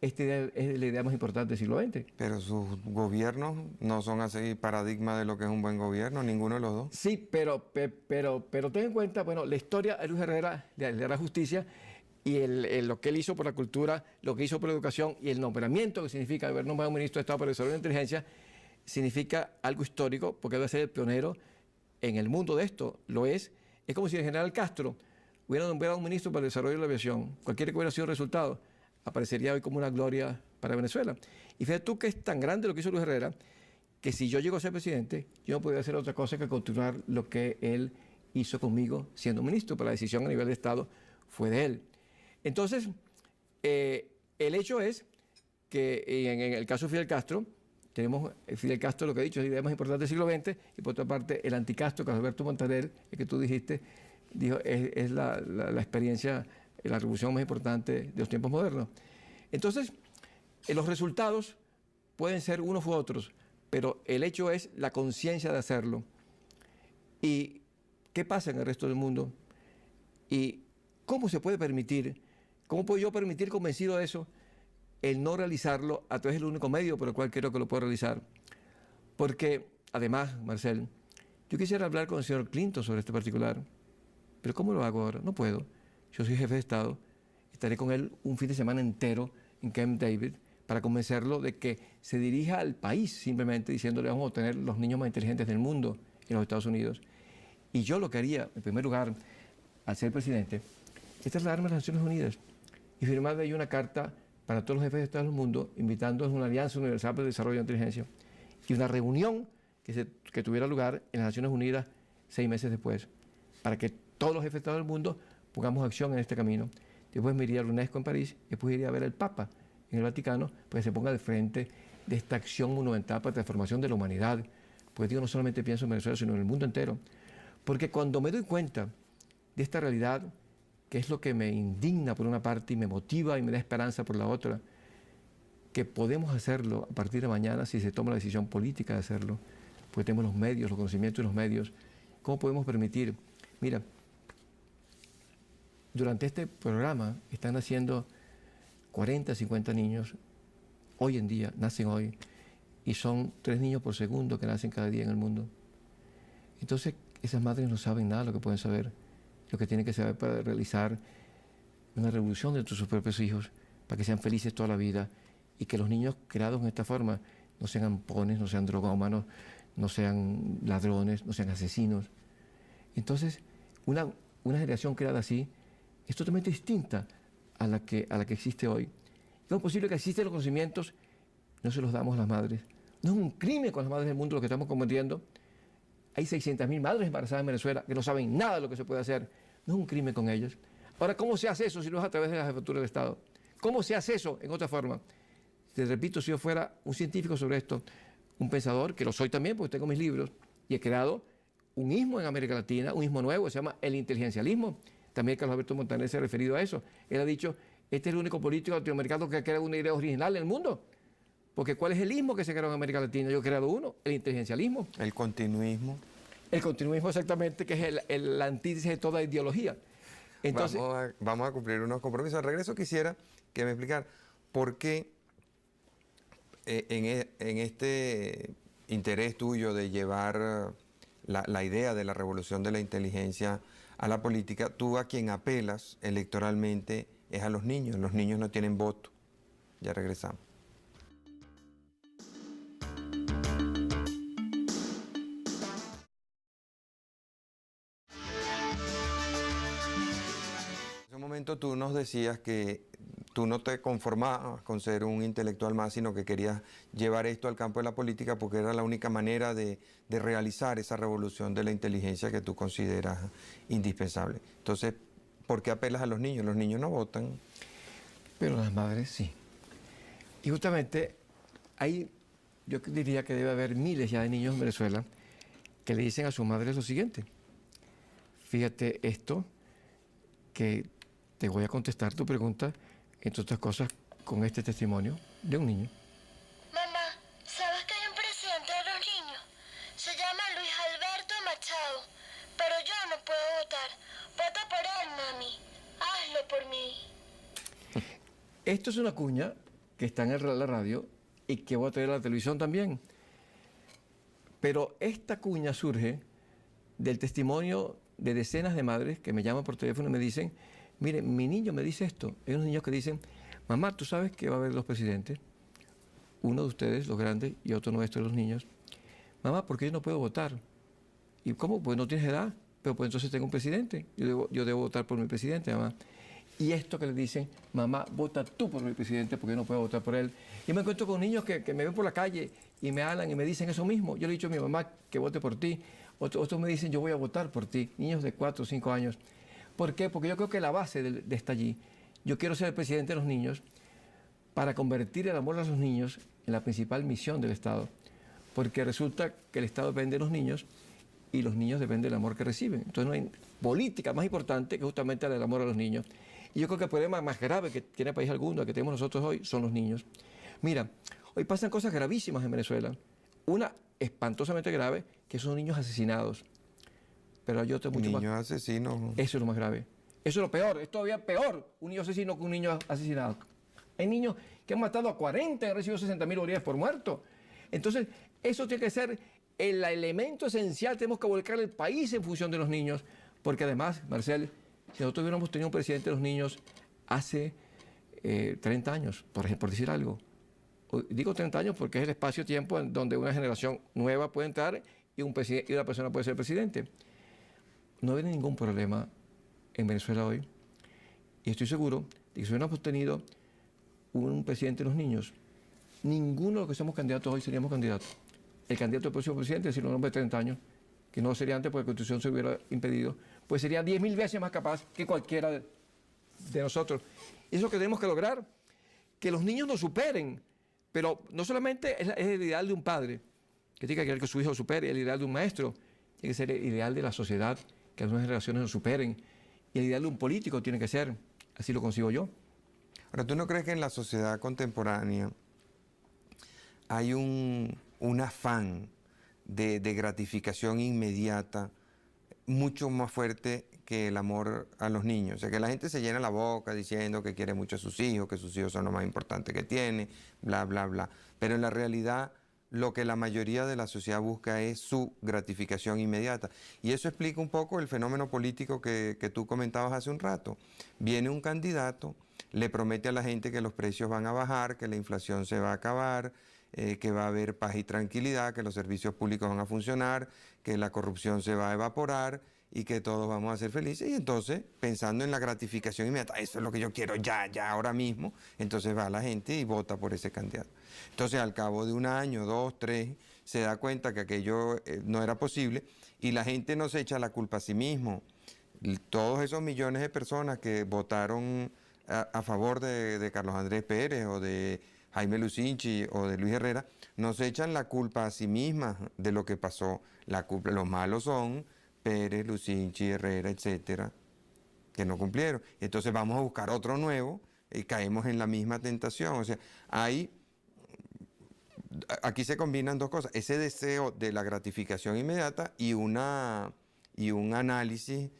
esta idea es la idea más importante del siglo XX. Pero sus gobiernos no son así paradigma de lo que es un buen gobierno, ninguno de los dos. Sí, pero ten en cuenta, bueno, la historia a Luis Herrera le hará justicia y lo que él hizo por la cultura, lo que hizo por la educación y el nombramiento que significa haber nombrado un ministro de Estado para el desarrollo de la inteligencia, significa algo histórico porque debe ser el pionero en el mundo de esto. Lo es. Es como si el general Castro hubiera nombrado un ministro para el desarrollo de la aviación. Cualquiera que hubiera sido el resultado, aparecería hoy como una gloria para Venezuela. Y fíjate tú que es tan grande lo que hizo Luis Herrera, que si yo llego a ser presidente, yo no podría hacer otra cosa que continuar lo que él hizo conmigo siendo ministro, pero la decisión a nivel de Estado fue de él. Entonces, el hecho es que en el caso de Fidel Castro, tenemos Fidel Castro, lo que he dicho, es la idea más importante del siglo XX, y por otra parte, el anticastro, que Alberto Montaner, el que tú dijiste, dijo, es la experiencia, la revolución más importante de los tiempos modernos. Entonces, los resultados pueden ser unos u otros, pero el hecho es la conciencia de hacerlo. ¿Y qué pasa en el resto del mundo? ¿Y cómo se puede permitir, cómo puedo yo permitir, convencido de eso, el no realizarlo a través del único medio por el cual creo que lo puedo realizar? Porque, además, Marcel, yo quisiera hablar con el señor Clinton sobre este particular, pero ¿cómo lo hago ahora? No puedo. Yo soy jefe de Estado, estaré con él un fin de semana entero en Camp David para convencerlo de que se dirija al país simplemente diciéndole vamos a obtener los niños más inteligentes del mundo en los Estados Unidos. Y yo lo que haría, en primer lugar, al ser presidente, es trasladarme a las Naciones Unidas y firmar de ahí una carta para todos los jefes de Estado del mundo, invitándolos a una alianza universal para el desarrollo de la inteligencia y una reunión que tuviera lugar en las Naciones Unidas 6 meses después, para que todos los jefes de Estado del mundo pongamos acción en este camino. Después me iría a la UNESCO en París, después iría a ver al Papa en el Vaticano, para que se ponga al frente de esta acción monumental para la transformación de la humanidad. Porque digo, no solamente pienso en Venezuela, sino en el mundo entero. Porque cuando me doy cuenta de esta realidad, que es lo que me indigna por una parte y me motiva y me da esperanza por la otra, que podemos hacerlo a partir de mañana si se toma la decisión política de hacerlo, porque tenemos los medios, los conocimientos y los medios. ¿Cómo podemos permitir? Mira, durante este programa están naciendo 40, 50 niños, hoy en día, nacen hoy, y son 3 niños por segundo que nacen cada día en el mundo. Entonces, esas madres no saben nada de lo que pueden saber, lo que tienen que saber para realizar una revolución dentro de sus propios hijos, para que sean felices toda la vida, y que los niños creados en esta forma no sean ampones, no sean drogómanos, no sean ladrones, no sean asesinos. Entonces, una generación creada así es totalmente distinta a la que existe hoy. ¿Cómo es posible que existen los conocimientos? No se los damos a las madres. No es un crimen con las madres del mundo lo que estamos cometiendo. Hay 600.000 madres embarazadas en Venezuela que no saben nada de lo que se puede hacer. No es un crimen con ellas. Ahora, ¿cómo se hace eso si no es a través de la jefatura del Estado? ¿Cómo se hace eso en otra forma? Te repito, si yo fuera un científico sobre esto, un pensador, que lo soy también porque tengo mis libros, y he creado un ismo en América Latina, un ismo nuevo, se llama el inteligencialismo. También Carlos Alberto Montaner se ha referido a eso. Él ha dicho, este es el único político latinoamericano que ha creado una idea original en el mundo. Porque ¿cuál es el ismo que se creó en América Latina? Yo he creado uno, el inteligencialismo. El continuismo. El continuismo exactamente, que es la antítesis de toda ideología. Entonces, vamos a cumplir unos compromisos. Al regreso quisiera que me explicara por qué en este interés tuyo de llevar la idea de la revolución de la inteligencia a la política, tú a quien apelas electoralmente es a los niños. Los niños no tienen voto. Ya regresamos. En ese momento tú nos decías que tú no te conformabas con ser un intelectual más, sino que querías llevar esto al campo de la política porque era la única manera de realizar esa revolución de la inteligencia que tú consideras indispensable. Entonces, ¿por qué apelas a los niños? Los niños no votan. Pero las madres sí. Y justamente ahí yo diría que debe haber miles ya de niños en Venezuela que le dicen a sus madres lo siguiente. Fíjate esto, que te voy a contestar tu pregunta, entre otras cosas, con este testimonio de un niño. Mamá, ¿sabes que hay un presidente de los niños? Se llama Luis Alberto Machado, pero yo no puedo votar. Vota por él, mami. Hazlo por mí. Esto es una cuña que está en la radio y que voy a traer a la televisión también. Pero esta cuña surge del testimonio de decenas de madres que me llaman por teléfono y me dicen, mire, mi niño me dice esto. Hay unos niños que dicen, mamá, ¿tú sabes que va a haber 2 presidentes? Uno de ustedes, los grandes, y otro nuestro, los niños. Mamá, ¿por qué yo no puedo votar? ¿Y cómo? Pues no tienes edad. Pero pues entonces tengo un presidente. Yo debo votar por mi presidente, mamá. Y esto que le dicen, mamá, vota tú por mi presidente porque yo no puedo votar por él. Y me encuentro con niños que me ven por la calle y me hablan y me dicen eso mismo. Yo le he dicho a mi mamá que vote por ti. Otros me dicen, yo voy a votar por ti. Niños de 4 o 5 años. ¿Por qué? Porque yo creo que la base de está allí. Yo quiero ser el presidente de los niños para convertir el amor a los niños en la principal misión del Estado. Porque resulta que el Estado depende de los niños y los niños dependen del amor que reciben. Entonces no hay política más importante que justamente la del amor a los niños. Y yo creo que el problema más grave que tiene país alguno, que tenemos nosotros hoy, son los niños. Mira, hoy pasan cosas gravísimas en Venezuela. Una espantosamente grave, que son niños asesinados. Pero hay otra mucho más. Niños asesinos. Eso es lo más grave. Eso es lo peor. Es todavía peor un niño asesino que un niño asesinado. Hay niños que han matado a 40 y han recibido 60.000 bolívares por muerto. Entonces, eso tiene que ser el elemento esencial. Tenemos que volcar el país en función de los niños. Porque además, Marcel, si nosotros hubiéramos tenido un presidente de los niños hace 30 años, por ejemplo, por decir algo. Digo 30 años porque es el espacio-tiempo en donde una generación nueva puede entrar y una persona puede ser presidente. No habría ningún problema en Venezuela hoy. Y estoy seguro de que si hubiéramos tenido un presidente de los niños, ninguno de los que somos candidatos hoy seríamos candidatos. El candidato del próximo presidente, si no un hombre de 30 años, que no sería antes porque la Constitución se hubiera impedido, pues sería 10.000 veces más capaz que cualquiera de nosotros. Eso es lo que tenemos que lograr, que los niños nos superen. Pero no solamente es el ideal de un padre, que tiene que querer que su hijo supere, el ideal de un maestro, tiene que ser el ideal de la sociedad, que las nuevas generaciones nos superen y el ideal de un político tiene que ser. Así lo consigo yo. Ahora, ¿tú no crees que en la sociedad contemporánea hay un afán de gratificación inmediata mucho más fuerte que el amor a los niños? O sea, que la gente se llena la boca diciendo que quiere mucho a sus hijos, que sus hijos son lo más importante que tiene, bla, bla, bla. Pero en la realidad, lo que la mayoría de la sociedad busca es su gratificación inmediata. Y eso explica un poco el fenómeno político que tú comentabas hace un rato. Viene un candidato, le promete a la gente que los precios van a bajar, que la inflación se va a acabar, que va a haber paz y tranquilidad, que los servicios públicos van a funcionar, que la corrupción se va a evaporar y que todos vamos a ser felices. Y entonces, pensando en la gratificación inmediata, eso es lo que yo quiero ya, ahora mismo, entonces va la gente y vota por ese candidato. Entonces, al cabo de un año, 2, 3, se da cuenta que aquello no era posible y la gente no se echa la culpa a sí mismo. Todos esos millones de personas que votaron a favor de Carlos Andrés Pérez o de Jaime Lucinchi o de Luis Herrera, no se echan la culpa a sí mismas de lo que pasó. Los malos son Pérez, Lucinchi, Herrera, etcétera, que no cumplieron. Entonces vamos a buscar otro nuevo y caemos en la misma tentación. O sea, aquí se combinan dos cosas: ese deseo de la gratificación inmediata y un análisis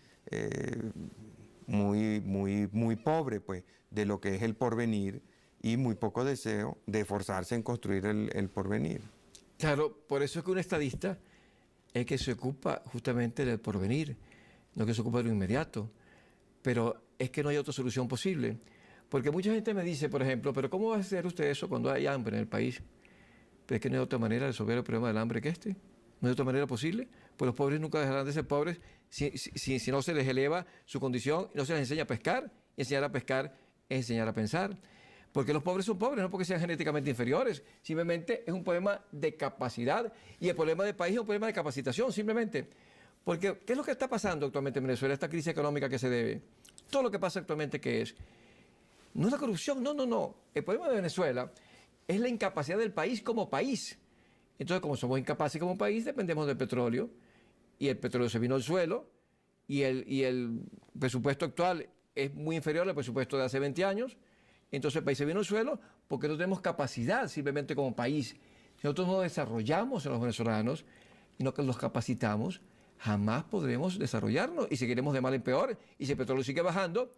muy pobre, pues, de lo que es el porvenir, y muy poco deseo de esforzarse en construir el porvenir. Claro, por eso es que un estadista es que se ocupa justamente del porvenir, no que se ocupa de lo inmediato. Pero es que no hay otra solución posible. Porque mucha gente me dice, por ejemplo, pero ¿cómo va a hacer usted eso cuando hay hambre en el país? Pero es que no hay otra manera de resolver el problema del hambre que este. No hay otra manera posible. Pues los pobres nunca dejarán de ser pobres si no se les eleva su condición y no se les enseña a pescar. Y enseñar a pescar es enseñar a pensar. Porque los pobres son pobres, no porque sean genéticamente inferiores. Simplemente es un problema de capacidad. Y el problema del país es un problema de capacitación, simplemente. Porque, ¿qué es lo que está pasando actualmente en Venezuela? Esta crisis económica que se debe. Todo lo que pasa actualmente, ¿qué es? No es la corrupción, no. El problema de Venezuela es la incapacidad del país como país. Entonces, como somos incapaces como país, dependemos del petróleo. Y el petróleo se vino al suelo. Y el presupuesto actual es muy inferior al presupuesto de hace 20 años. Entonces el país se vino al suelo porque no tenemos capacidad simplemente como país. Si nosotros no desarrollamos a los venezolanos y no que los capacitamos, jamás podremos desarrollarnos y seguiremos de mal en peor. Y si el petróleo sigue bajando,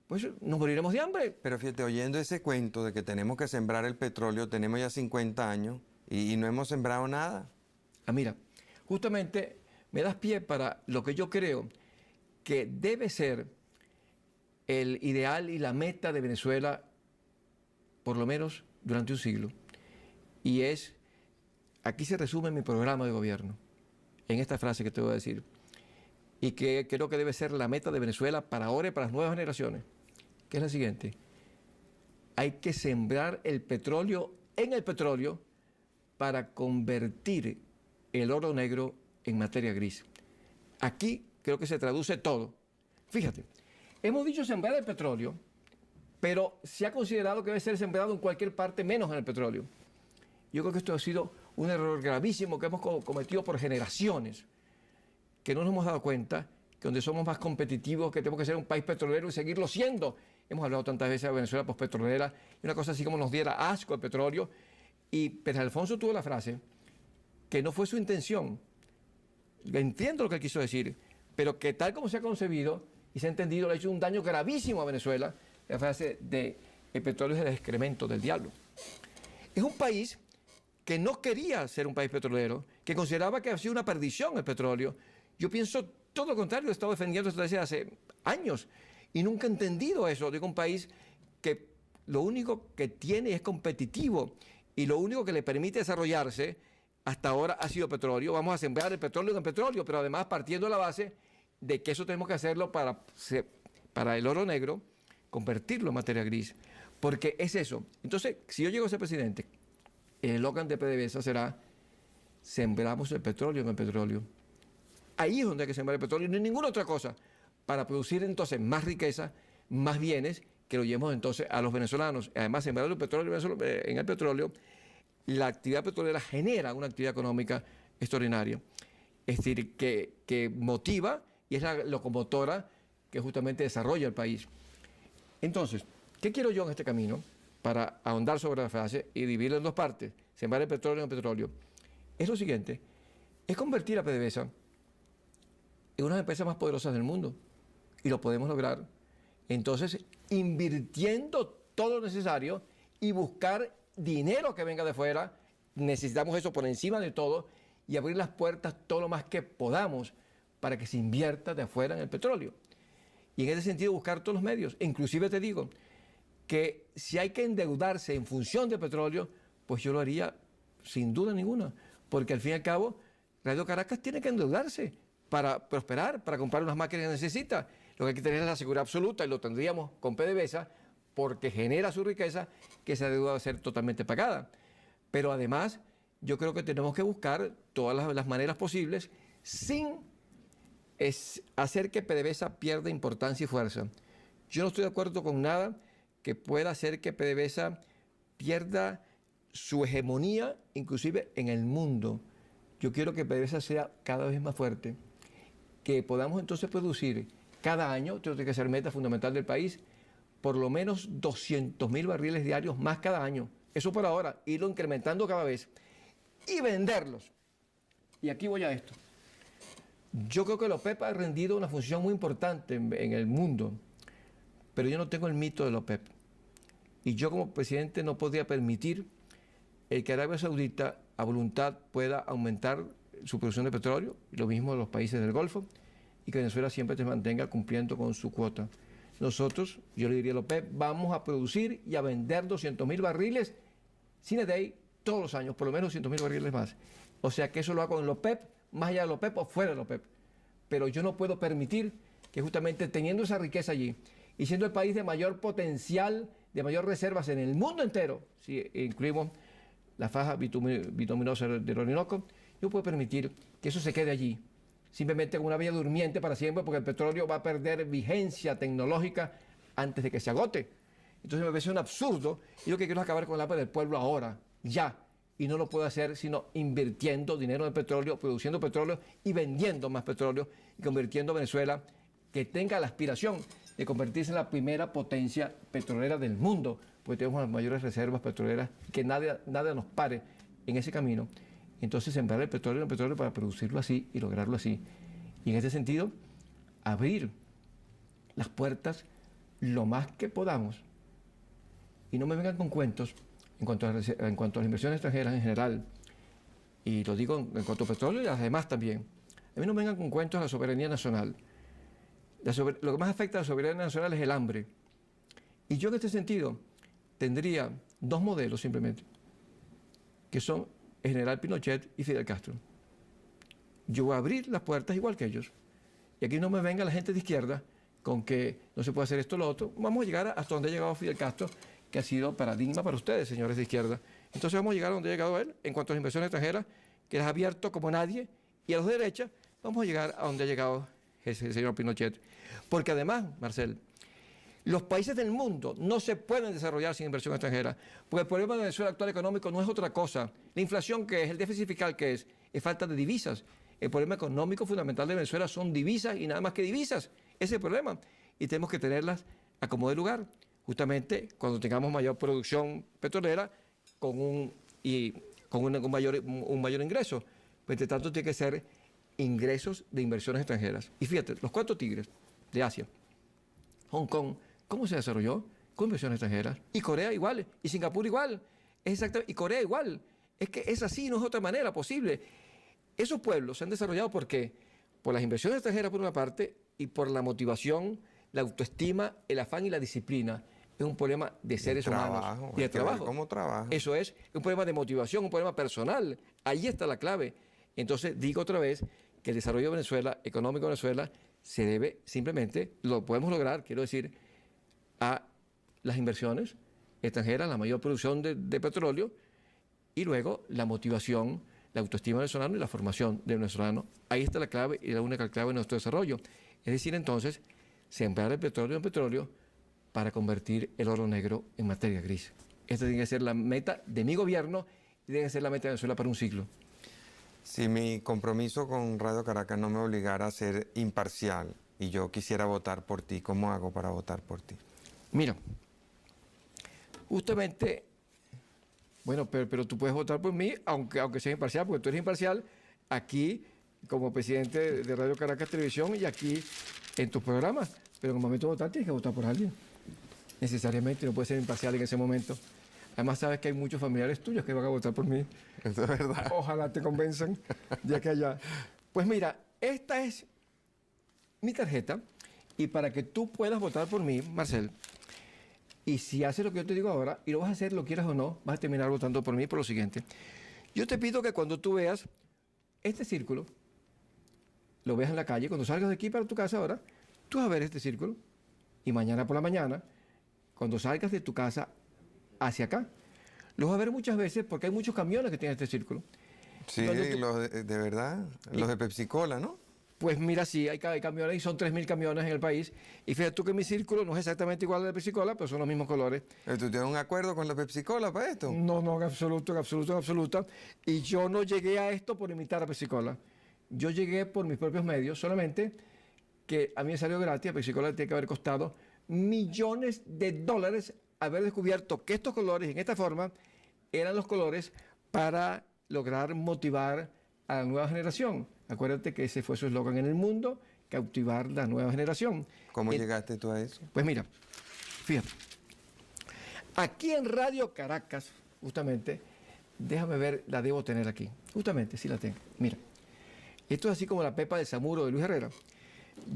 pues nos moriremos de hambre. Pero fíjate, oyendo ese cuento de que tenemos que sembrar el petróleo, tenemos ya 50 años y no hemos sembrado nada. Mira, justamente me das pie para lo que yo creo que debe ser el ideal y la meta de Venezuela, por lo menos durante un siglo. Y aquí se resume mi programa de gobierno, en esta frase que te voy a decir, y que creo que debe ser la meta de Venezuela para ahora y para las nuevas generaciones, que es la siguiente: hay que sembrar el petróleo en el petróleo para convertir el oro negro en materia gris. Aquí creo que se traduce todo. Fíjate, hemos dicho sembrar el petróleo, pero se ha considerado que debe ser sembrado en cualquier parte menos en el petróleo. Yo creo que esto ha sido un error gravísimo que hemos cometido por generaciones, que no nos hemos dado cuenta que donde somos más competitivos, que tenemos que ser un país petrolero y seguirlo siendo. Hemos hablado tantas veces de Venezuela postpetrolera, y una cosa así como nos diera asco el petróleo. Y Pérez Alfonso tuvo la frase, que no fue su intención. Entiendo lo que él quiso decir, pero que tal como se ha concebido y se ha entendido, le ha hecho un daño gravísimo a Venezuela. La frase de el petróleo es el excremento del diablo. Es un país que no quería ser un país petrolero, que consideraba que había sido una perdición el petróleo. Yo pienso todo lo contrario, he estado defendiendo esto desde hace años y nunca he entendido eso. Digo, un país que lo único que tiene es competitivo y lo único que le permite desarrollarse hasta ahora ha sido petróleo. Vamos a sembrar el petróleo en el petróleo, pero además partiendo de la base de que eso tenemos que hacerlo para el oro negro, convertirlo en materia gris, porque es eso. Entonces, si yo llego a ser presidente, el eslogan de PDVSA será: sembramos el petróleo en el petróleo. Ahí es donde hay que sembrar el petróleo y no hay ninguna otra cosa, para producir entonces más riqueza, más bienes, que lo llevemos entonces a los venezolanos. Además, sembrar el petróleo en el petróleo, la actividad petrolera genera una actividad económica extraordinaria. Es decir, que motiva y es la locomotora que justamente desarrolla el país. Entonces, ¿qué quiero yo en este camino? Para ahondar sobre la frase y dividirla en dos partes, sembrar el petróleo en petróleo, es lo siguiente, es convertir a PDVSA en una de las empresas más poderosas del mundo. Y lo podemos lograr. Entonces, invirtiendo todo lo necesario y buscar dinero que venga de fuera, necesitamos eso por encima de todo y abrir las puertas todo lo más que podamos para que se invierta de afuera en el petróleo. Y en ese sentido buscar todos los medios. Inclusive te digo que si hay que endeudarse en función de petróleo, pues yo lo haría sin duda ninguna. Porque al fin y al cabo, Radio Caracas tiene que endeudarse para prosperar, para comprar unas máquinas que necesita. Lo que hay que tener es la seguridad absoluta y lo tendríamos con PDVSA porque genera su riqueza que esa deuda va a ser totalmente pagada. Pero además, yo creo que tenemos que buscar todas las maneras posibles sin hacer que PDVSA pierda importancia y fuerza. Yo no estoy de acuerdo con nada que pueda hacer que PDVSA pierda su hegemonía, inclusive en el mundo. Yo quiero que PDVSA sea cada vez más fuerte, que podamos entonces producir cada año, esto tiene que ser meta fundamental del país, por lo menos 200.000 barriles diarios más cada año. Eso por ahora, irlo incrementando cada vez y venderlos. Y aquí voy a esto. Yo creo que la OPEP ha rendido una función muy importante en el mundo, pero yo no tengo el mito de la OPEP. Y yo como presidente no podría permitir el que Arabia Saudita a voluntad pueda aumentar su producción de petróleo, y lo mismo los países del Golfo, y que Venezuela siempre se mantenga cumpliendo con su cuota. Nosotros, yo le diría a la OPEP, vamos a producir y a vender 200.000 barriles sin a day todos los años, por lo menos 200.000 barriles más. O sea que eso lo hago en la OPEP, más allá de la OPEP o fuera de la OPEP. Pero yo no puedo permitir que justamente teniendo esa riqueza allí y siendo el país de mayor potencial, de mayor reservas en el mundo entero, si incluimos la faja bituminosa del Orinoco, yo puedo permitir que eso se quede allí, simplemente como una bella durmiente para siempre, porque el petróleo va a perder vigencia tecnológica antes de que se agote. Entonces me parece un absurdo, y lo que quiero es acabar con el hambre del pueblo ahora, ya, y no lo puedo hacer sino invirtiendo dinero en petróleo, produciendo petróleo y vendiendo más petróleo, y convirtiendo a Venezuela, que tenga la aspiración de convertirse en la primera potencia petrolera del mundo, porque tenemos las mayores reservas petroleras, que nada nos pare en ese camino. Entonces sembrar el petróleo para producirlo así y lograrlo así. Y en ese sentido, abrir las puertas lo más que podamos. Y no me vengan con cuentos en cuanto a las inversiones extranjeras en general, y lo digo en cuanto a petróleo y las demás también. A mí no me vengan con cuentos de la soberanía nacional. Lo que más afecta a la soberanía nacional es el hambre. Y yo en este sentido tendría dos modelos simplemente, que son el general Pinochet y Fidel Castro. Yo voy a abrir las puertas igual que ellos. Y aquí no me venga la gente de izquierda con que no se puede hacer esto o lo otro. Vamos a llegar hasta donde ha llegado Fidel Castro, que ha sido paradigma para ustedes, señores de izquierda. Entonces vamos a llegar a donde ha llegado él en cuanto a las inversiones extranjeras, que las ha abierto como nadie. Y a los de derecha vamos a llegar a donde ha llegado el señor Pinochet. Porque además, Marcel, los países del mundo no se pueden desarrollar sin inversión extranjera, porque el problema de Venezuela actual económico no es otra cosa. La inflación que es, el déficit fiscal que es falta de divisas. El problema económico fundamental de Venezuela son divisas y nada más que divisas. Ese es el problema. Y tenemos que tenerlas a como de lugar. Justamente cuando tengamos mayor producción petrolera con un mayor ingreso. Pero entre tanto tiene que ser ingresos de inversiones extranjeras. Y fíjate, los 4 tigres de Asia, Hong Kong, ¿cómo se desarrolló? Con inversiones extranjeras. Y Corea igual, y Singapur igual, es exactamente, y Corea igual. Es que es así, no es otra manera posible. Esos pueblos se han desarrollado ¿por qué? Por las inversiones extranjeras por una parte y por la motivación, la autoestima, el afán y la disciplina. Es un problema de seres humanos y de trabajo. ¿Cómo trabaja? Eso es un problema de motivación, un problema personal. Ahí está la clave. Entonces digo otra vez que el desarrollo de Venezuela, económico de Venezuela, se debe simplemente, lo podemos lograr, quiero decir, a las inversiones extranjeras, la mayor producción de petróleo, y luego la motivación, la autoestima venezolana y la formación del venezolano. Ahí está la clave y la única clave de nuestro desarrollo. Es decir, entonces, sembrar el petróleo en petróleo para convertir el oro negro en materia gris. Esta tiene que ser la meta de mi gobierno y tiene que ser la meta de Venezuela para un siglo. Si mi compromiso con Radio Caracas no me obligara a ser imparcial y yo quisiera votar por ti, ¿cómo hago para votar por ti? Mira, justamente, bueno, pero tú puedes votar por mí, aunque seas imparcial, porque tú eres imparcial aquí como presidente de Radio Caracas Televisión y aquí en tus programas. Pero en el momento de votar tienes que votar por alguien. Necesariamente, no puedes ser imparcial en ese momento. Además, sabes que hay muchos familiares tuyos que van a votar por mí. Eso es verdad. Ojalá te convenzan de que allá. Pues mira, esta es mi tarjeta y para que tú puedas votar por mí, Marcel, y si haces lo que yo te digo ahora, y lo vas a hacer, lo quieras o no, vas a terminar votando por mí por lo siguiente. Yo te pido que cuando tú veas este círculo, lo veas en la calle, cuando salgas de aquí para tu casa ahora, tú vas a ver este círculo y mañana por la mañana, cuando salgas de tu casa hacia acá, lo vas a ver muchas veces porque hay muchos camiones que tienen este círculo. Sí, los de verdad, los de Pepsi-Cola, ¿no? Pues mira, sí, hay camiones y son 3.000 camiones en el país. Y fíjate tú que mi círculo no es exactamente igual al de Pepsi-Cola, pero son los mismos colores. ¿Tú tienes un acuerdo con la Pepsi-Cola para esto? No, en absoluto, en absoluto, en absoluto. Y yo no llegué a esto por imitar a Pepsi-Cola. Yo llegué por mis propios medios, solamente que a mí me salió gratis. A Pepsi-Cola tiene que haber costado millones de dólares haber descubierto que estos colores, en esta forma, eran los colores para lograr motivar a la nueva generación. Acuérdate que ese fue su eslogan en el mundo, cautivar la nueva generación. ¿Cómo llegaste tú a eso? Pues mira, fíjate, aquí en Radio Caracas, justamente, déjame ver, la debo tener aquí. Justamente, sí la tengo. Mira, esto es así como la Pepa de Zamuro de Luis Herrera.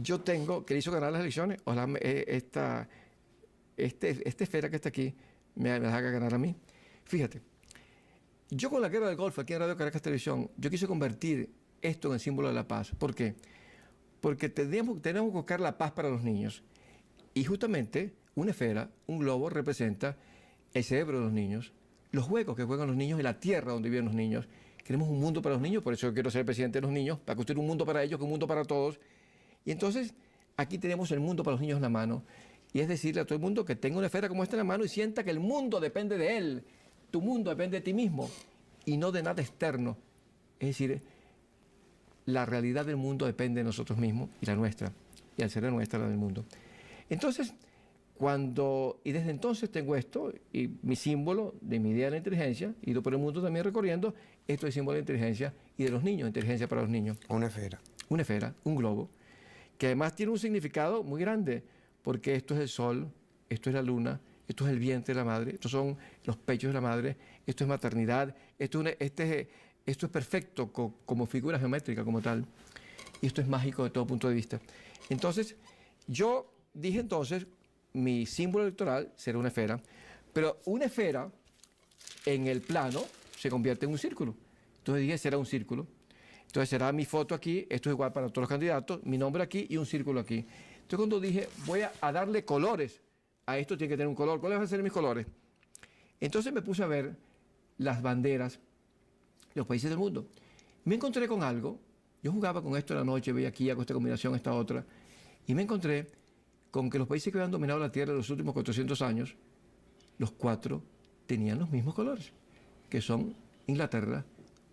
Yo tengo, que le hizo ganar las elecciones, ojalá esta esfera que está aquí me haga ganar a mí. Fíjate, yo con la guerra del Golfo, aquí en Radio Caracas Televisión, yo quise convertir esto en el símbolo de la paz. ¿Por qué? Porque tenemos que buscar la paz para los niños. Y justamente una esfera, un globo, representa el cerebro de los niños, los juegos que juegan los niños y la tierra donde viven los niños. Queremos un mundo para los niños, por eso yo quiero ser el presidente de los niños, para construir un mundo para ellos, un mundo para todos. Y entonces aquí tenemos el mundo para los niños en la mano. Y es decirle a todo el mundo que tenga una esfera como esta en la mano y sienta que el mundo depende de él. Tu mundo depende de ti mismo y no de nada externo. Es decir, la realidad del mundo depende de nosotros mismos y la nuestra. Y al ser la nuestra, la del mundo. Entonces, y desde entonces tengo esto, y mi símbolo de mi idea de la inteligencia, y ido por el mundo también recorriendo, esto es símbolo de inteligencia y de los niños, inteligencia para los niños. Una esfera. Una esfera, un globo, que además tiene un significado muy grande, porque esto es el sol, esto es la luna, esto es el vientre de la madre, estos son los pechos de la madre, esto es maternidad, esto es perfecto como figura geométrica, como tal. Y esto es mágico de todo punto de vista. Entonces, yo dije entonces, mi símbolo electoral será una esfera, pero una esfera en el plano se convierte en un círculo. Entonces dije, será un círculo. Entonces será mi foto aquí, esto es igual para todos los candidatos, mi nombre aquí y un círculo aquí. Entonces cuando dije, voy a darle colores, a esto tiene que tener un color, ¿cuáles van a ser mis colores? Entonces me puse a ver las banderas de los países del mundo. Me encontré con algo, yo jugaba con esto en la noche, veía aquí, hago esta combinación, esta otra, y me encontré con que los países que habían dominado la Tierra en los últimos 400 años, los 4 tenían los mismos colores, que son Inglaterra,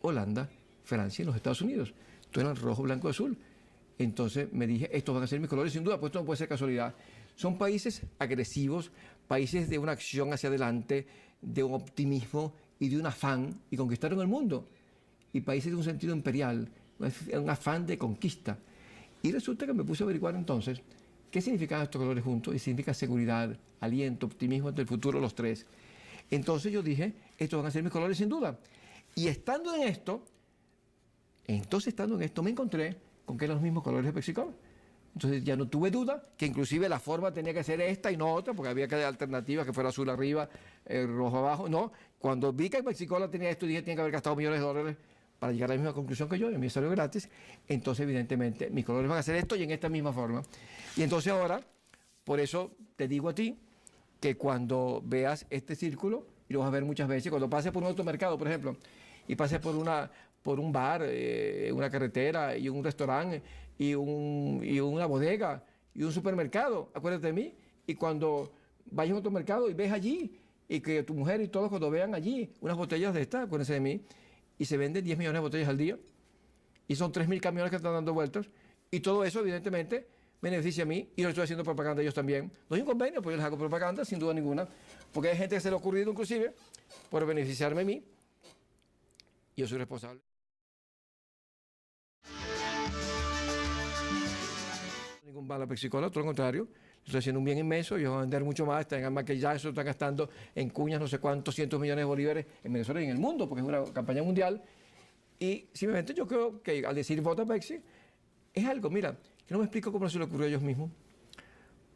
Holanda, Francia y los Estados Unidos. Todos eran rojo, blanco, azul. Entonces me dije, estos van a ser mis colores sin duda, pues esto no puede ser casualidad. Son países agresivos, países de una acción hacia adelante, de un optimismo y de un afán, y conquistaron el mundo. Y países de un sentido imperial, un afán de conquista. Y resulta que me puse a averiguar entonces qué significaban estos colores juntos, y significa seguridad, aliento, optimismo ante el futuro, los tres. Entonces yo dije, estos van a ser mis colores sin duda. Y estando en esto me encontré con que eran los mismos colores de Pepsi-Cola. Entonces ya no tuve duda, que inclusive la forma tenía que ser esta y no otra, porque había que dar alternativas, que fuera azul arriba, rojo abajo. No, cuando vi que Pepsi-Cola tenía esto, dije, tiene que haber gastado millones de dólares para llegar a la misma conclusión que yo, y a mí salió gratis. Entonces, evidentemente, mis colores van a ser esto y en esta misma forma. Y entonces ahora, por eso te digo a ti, que cuando veas este círculo, y lo vas a ver muchas veces, cuando pases por un automercado, por ejemplo, y pases por un bar, una carretera y un restaurante y una bodega y un supermercado, acuérdate de mí. Y cuando vayas a un automercado y ves allí, y que tu mujer y todos cuando vean allí unas botellas de estas, acuérdense de mí, y se venden 10 millones de botellas al día, y son 3.000 camiones que están dando vueltas, y todo eso evidentemente me beneficia a mí y yo estoy haciendo propaganda a ellos también. No hay un convenio, pues yo les hago propaganda sin duda ninguna, porque hay gente que se le ha ocurrido inclusive por beneficiarme a mí. Yo soy responsable. Ningún bala pexicola, todo lo contrario. Estoy haciendo un bien inmenso, ellos van a vender mucho más, están en maquillaje, están gastando en cuñas no sé cuántos cientos millones de bolívares en Venezuela y en el mundo, porque es una campaña mundial. Y simplemente yo creo que al decir vota Pepsi, es algo, mira, que no me explico cómo se le ocurrió a ellos mismos,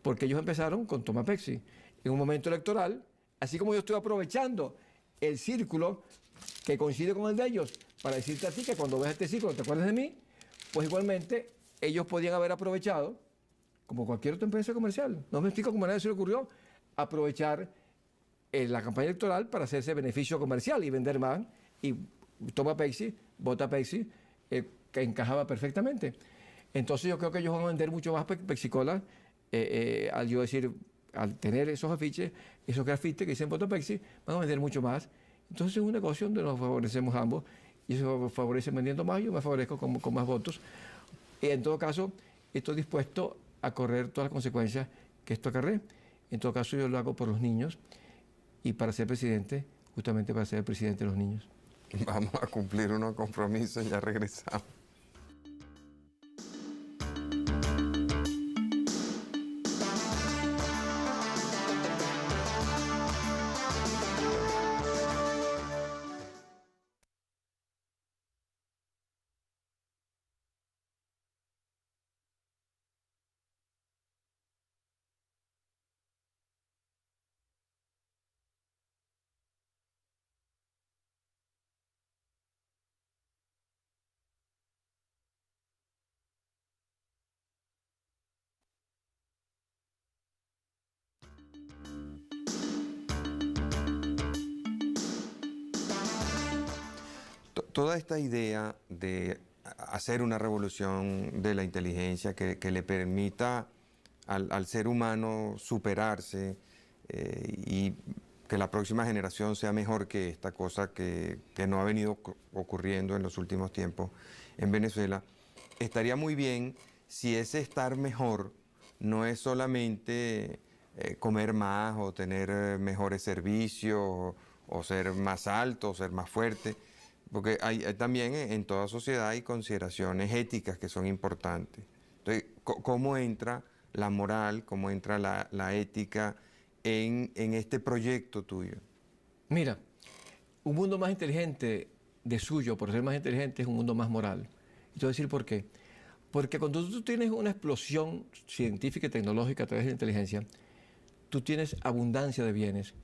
porque ellos empezaron con Toma Pepsi en un momento electoral, así como yo estoy aprovechando el círculo que coincide con el de ellos, para decirte a ti que cuando veas este círculo te acuerdes de mí, pues igualmente ellos podían haber aprovechado, como cualquier otra empresa comercial, no me explico cómo a nadie se le ocurrió, aprovechar la campaña electoral para hacerse beneficio comercial y vender más, y Toma Pepsi, vota Pepsi, que encajaba perfectamente. Entonces yo creo que ellos van a vender mucho más Pepsi-Cola al yo decir, al tener esos afiches, esos grafites que dicen vota Pepsi, van a vender mucho más. Entonces es un negocio donde nos favorecemos ambos y ellos favorecen vendiendo más, yo me favorezco con más votos. Y en todo caso, estoy dispuesto a correr todas las consecuencias que esto acarree. En todo caso, yo lo hago por los niños y para ser presidente, justamente para ser el presidente de los niños. Vamos a cumplir unos compromisos, ya regresamos. Toda esta idea de hacer una revolución de la inteligencia que le permita al ser humano superarse y que la próxima generación sea mejor que esta cosa que no ha venido ocurriendo en los últimos tiempos en Venezuela, estaría muy bien si ese estar mejor no es solamente comer más o tener mejores servicios o ser más alto o ser más fuerte. Porque hay también en toda sociedad hay consideraciones éticas que son importantes. Entonces, ¿cómo entra la moral, cómo entra la ética en este proyecto tuyo? Mira, un mundo más inteligente de suyo, por ser más inteligente, es un mundo más moral. Y te voy a decir por qué. Porque cuando tú tienes una explosión científica y tecnológica a través de la inteligencia, tú tienes abundancia de bienes.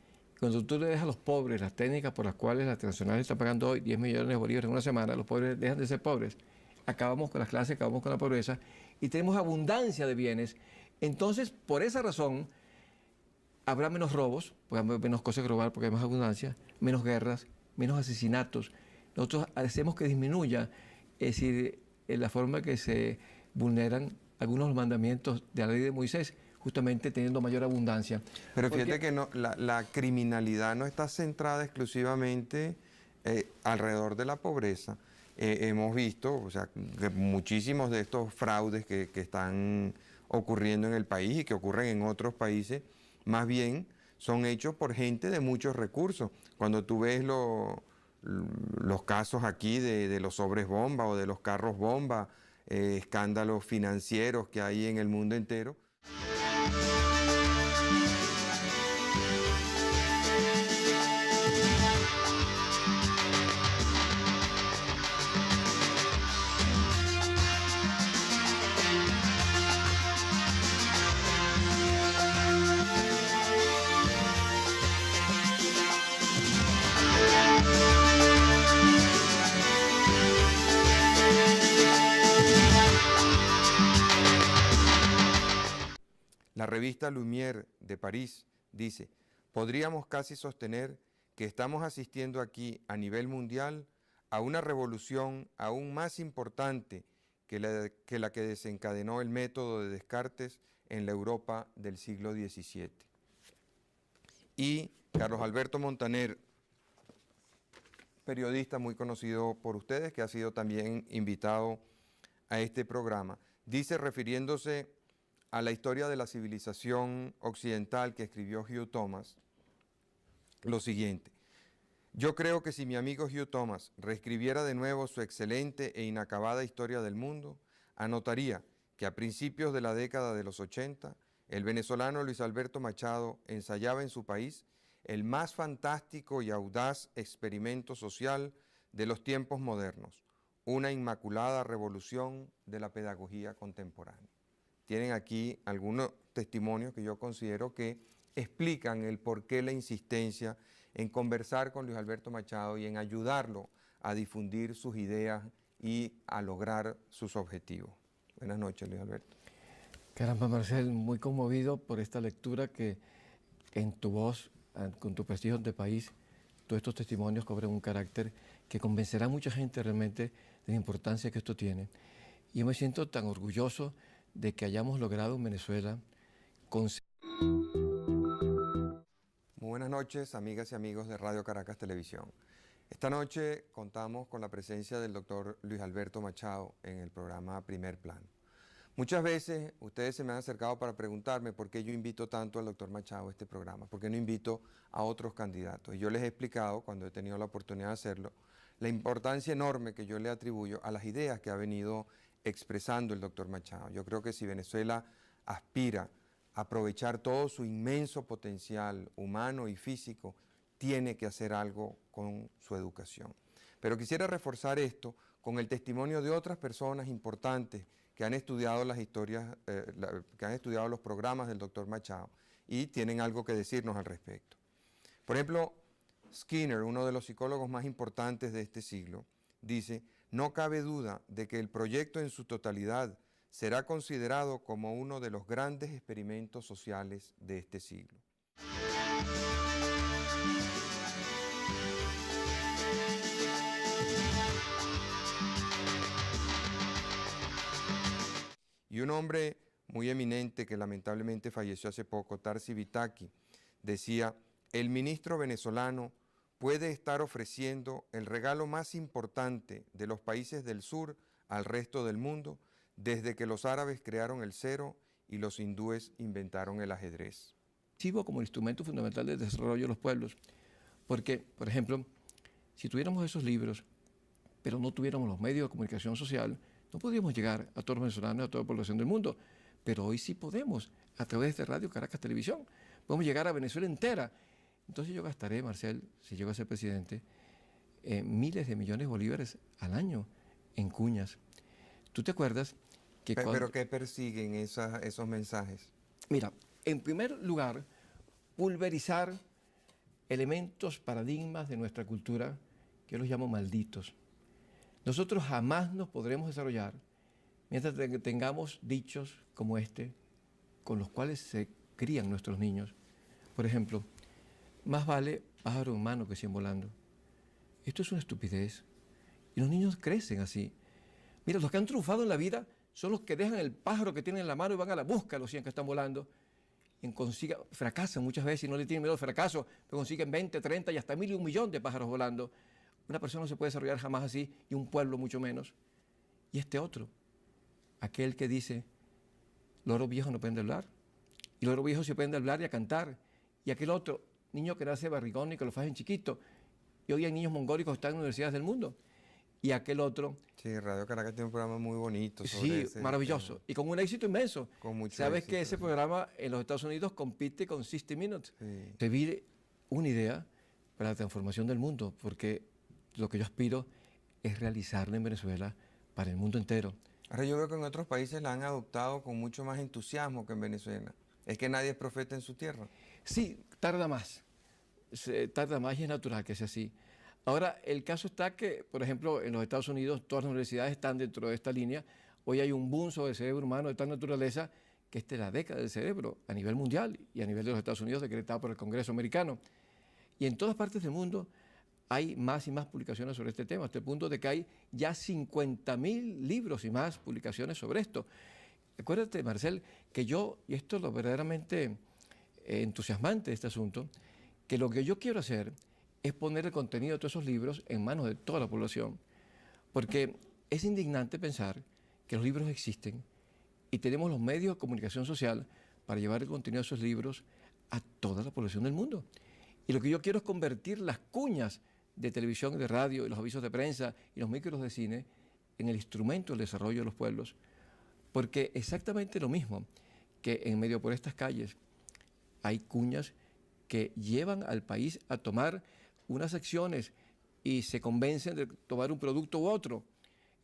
Cuando tú le dejas a los pobres las técnicas por las cuales la transnacional está pagando hoy 10 millones de bolívares en una semana, los pobres dejan de ser pobres. Acabamos con las clases, acabamos con la pobreza y tenemos abundancia de bienes. Entonces, por esa razón, habrá menos robos, porque habrá menos cosas que robar porque hay más abundancia, menos guerras, menos asesinatos. Nosotros hacemos que disminuya, es decir, la forma que se vulneran algunos de los mandamientos de la ley de Moisés, justamente teniendo mayor abundancia. Pero fíjate que no, la criminalidad no está centrada exclusivamente alrededor de la pobreza. Hemos visto, o sea, que muchísimos de estos fraudes que están ocurriendo en el país y que ocurren en otros países, más bien son hechos por gente de muchos recursos. Cuando tú ves los casos aquí de los sobres bomba o de los carros bomba, escándalos financieros que hay en el mundo entero. La revista Lumière de París dice, podríamos casi sostener que estamos asistiendo aquí a nivel mundial a una revolución aún más importante que la que desencadenó el método de Descartes en la Europa del siglo XVII. Y Carlos Alberto Montaner, periodista muy conocido por ustedes, que ha sido también invitado a este programa, dice, refiriéndose a la historia de la civilización occidental que escribió Hugh Thomas lo siguiente: yo creo que si mi amigo Hugh Thomas reescribiera de nuevo su excelente e inacabada historia del mundo, anotaría que a principios de la década de los 80, el venezolano Luis Alberto Machado ensayaba en su país el más fantástico y audaz experimento social de los tiempos modernos, una inmaculada revolución de la pedagogía contemporánea. Tienen aquí algunos testimonios que yo considero que explican el porqué la insistencia en conversar con Luis Alberto Machado y en ayudarlo a difundir sus ideas y a lograr sus objetivos. Buenas noches, Luis Alberto. Caramba, Marcel, muy conmovido por esta lectura que en tu voz, con tu prestigio de país, todos estos testimonios cobran un carácter que convencerá a mucha gente realmente de la importancia que esto tiene. Y yo me siento tan orgulloso de que hayamos logrado en Venezuela Muy buenas noches, amigas y amigos de Radio Caracas Televisión. Esta noche contamos con la presencia del doctor Luis Alberto Machado en el programa Primer Plano. Muchas veces ustedes se me han acercado para preguntarme por qué yo invito tanto al doctor Machado a este programa, por qué no invito a otros candidatos. Y yo les he explicado, cuando he tenido la oportunidad de hacerlo, la importancia enorme que yo le atribuyo a las ideas que ha venido expresando el doctor Machado. Yo creo que si Venezuela aspira a aprovechar todo su inmenso potencial humano y físico, tiene que hacer algo con su educación. Pero quisiera reforzar esto con el testimonio de otras personas importantes que han estudiado las historias, que han estudiado los programas del doctor Machado y tienen algo que decirnos al respecto. Por ejemplo, Skinner, uno de los psicólogos más importantes de este siglo, dice: no cabe duda de que el proyecto en su totalidad será considerado como uno de los grandes experimentos sociales de este siglo. Y un hombre muy eminente que lamentablemente falleció hace poco, Tarsi Bitaki, decía: el ministro venezolano puede estar ofreciendo el regalo más importante de los países del sur al resto del mundo desde que los árabes crearon el cero y los hindúes inventaron el ajedrez. Como instrumento fundamental del desarrollo de los pueblos, porque, por ejemplo, si tuviéramos esos libros, pero no tuviéramos los medios de comunicación social, no podríamos llegar a todos los venezolanos, a toda la población del mundo, pero hoy sí podemos, a través de Radio Caracas Televisión, podemos llegar a Venezuela entera. Entonces yo gastaré, Marcel, si llego a ser presidente, miles de millones de bolívares al año en cuñas. ¿Tú te acuerdas que ¿Pero qué persiguen esos mensajes? Mira, en primer lugar, pulverizar elementos, paradigmas de nuestra cultura, que yo los llamo malditos. Nosotros jamás nos podremos desarrollar mientras tengamos dichos como este, con los cuales se crían nuestros niños. Por ejemplo, más vale pájaro en mano que 100 volando. Esto es una estupidez. Y los niños crecen así. Mira, los que han triunfado en la vida son los que dejan el pájaro que tienen en la mano y van a la busca de los 100 que están volando. Fracasan muchas veces y no le tienen miedo al fracaso, pero consiguen 20, 30 y hasta 1000 y 1 millón de pájaros volando. Una persona no se puede desarrollar jamás así, y un pueblo mucho menos. Y este otro, aquel que dice: loro viejo no aprende a hablar, y loro viejo se aprende a hablar y a cantar. Y aquel otro, niño que nace barrigón y que lo hacen chiquito, y hoy hay niños mongólicos que están en universidades del mundo. Y aquel otro... Sí, Radio Caracas tiene un programa muy bonito Sí, sobre maravilloso, y con un éxito inmenso. Con mucho ¿Sabes éxito, que ese sí. programa en los Estados Unidos compite con 60 Minutes? Sí. Te vi una idea para la transformación del mundo, porque lo que yo aspiro es realizarla en Venezuela para el mundo entero. Ahora yo veo que en otros países la han adoptado con mucho más entusiasmo que en Venezuela. Es que nadie es profeta en su tierra. Sí, tarda más y es natural que sea así. Ahora, el caso está que, por ejemplo, en los Estados Unidos todas las universidades están dentro de esta línea. Hoy hay un boom sobre el cerebro humano de tal naturaleza que esta es la década del cerebro a nivel mundial y a nivel de los Estados Unidos, decretada por el Congreso americano. Y en todas partes del mundo hay más y más publicaciones sobre este tema, hasta el punto de que hay ya 50.000 libros y más publicaciones sobre esto. Acuérdate, Marcel, que yo, y esto es lo verdaderamente entusiasmante de este asunto, que lo que yo quiero hacer es poner el contenido de todos esos libros en manos de toda la población. Porque es indignante pensar que los libros existen y tenemos los medios de comunicación social para llevar el contenido de esos libros a toda la población del mundo. Y lo que yo quiero es convertir las cuñas de televisión y de radio, y los avisos de prensa y los micros de cine en el instrumento del desarrollo de los pueblos. Porque exactamente lo mismo que en medio por estas calles hay cuñas que llevan al país a tomar unas acciones y se convencen de tomar un producto u otro.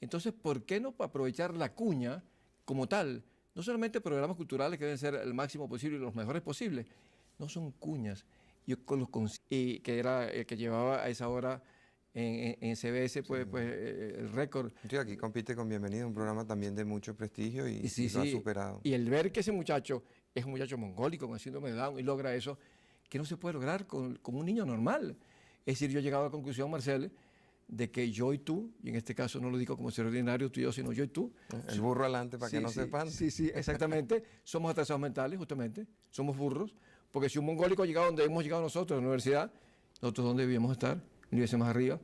Entonces, ¿por qué no aprovechar la cuña como tal? No solamente programas culturales que deben ser el máximo posible y los mejores posibles, no son cuñas. Yo con y que era el que llevaba a esa hora en CBS pues, Sí. el récord. Sí, aquí compite con Bienvenido, un programa también de mucho prestigio y Sí, lo ha sí. superado. Y el ver que ese muchacho es un muchacho mongólico con síndrome de Down y logra eso, que no se puede lograr con un niño normal. Es decir, yo he llegado a la conclusión, Marcel, de que yo y tú, y en este caso no lo digo como ser ordinario tú y yo, sino yo y tú. El burro adelante para que no sí, sepan. Sí, sí, exactamente. Somos atrasados mentales, justamente. Somos burros. Porque si un mongólico ha llegado donde hemos llegado nosotros, a la universidad, nosotros ¿dónde debíamos estar? Ni más arriba.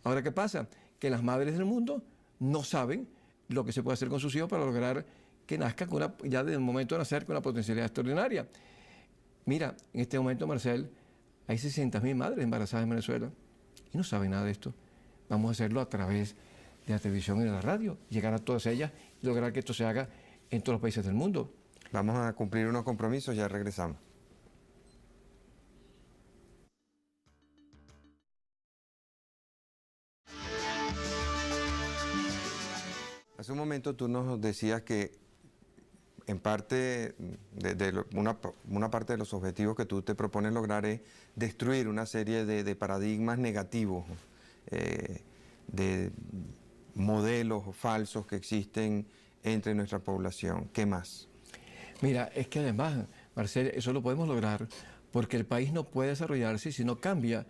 Ahora, ¿qué pasa? Que las madres del mundo no saben lo que se puede hacer con sus hijos para lograr que nazcan ya desde el momento de nacer con una potencialidad extraordinaria. Mira, en este momento, Marcel, hay 60.000 madres embarazadas en Venezuela y no saben nada de esto. Vamos a hacerlo a través de la televisión y de la radio, llegar a todas ellas y lograr que esto se haga en todos los países del mundo. Vamos a cumplir unos compromisos, ya regresamos. Hace un momento tú nos decías que en parte, una parte de los objetivos que tú te propones lograr es destruir una serie de paradigmas negativos, de modelos falsos que existen entre nuestra población. ¿Qué más? Mira, es que además, Marcel, eso lo podemos lograr porque el país no puede desarrollarse si no cambia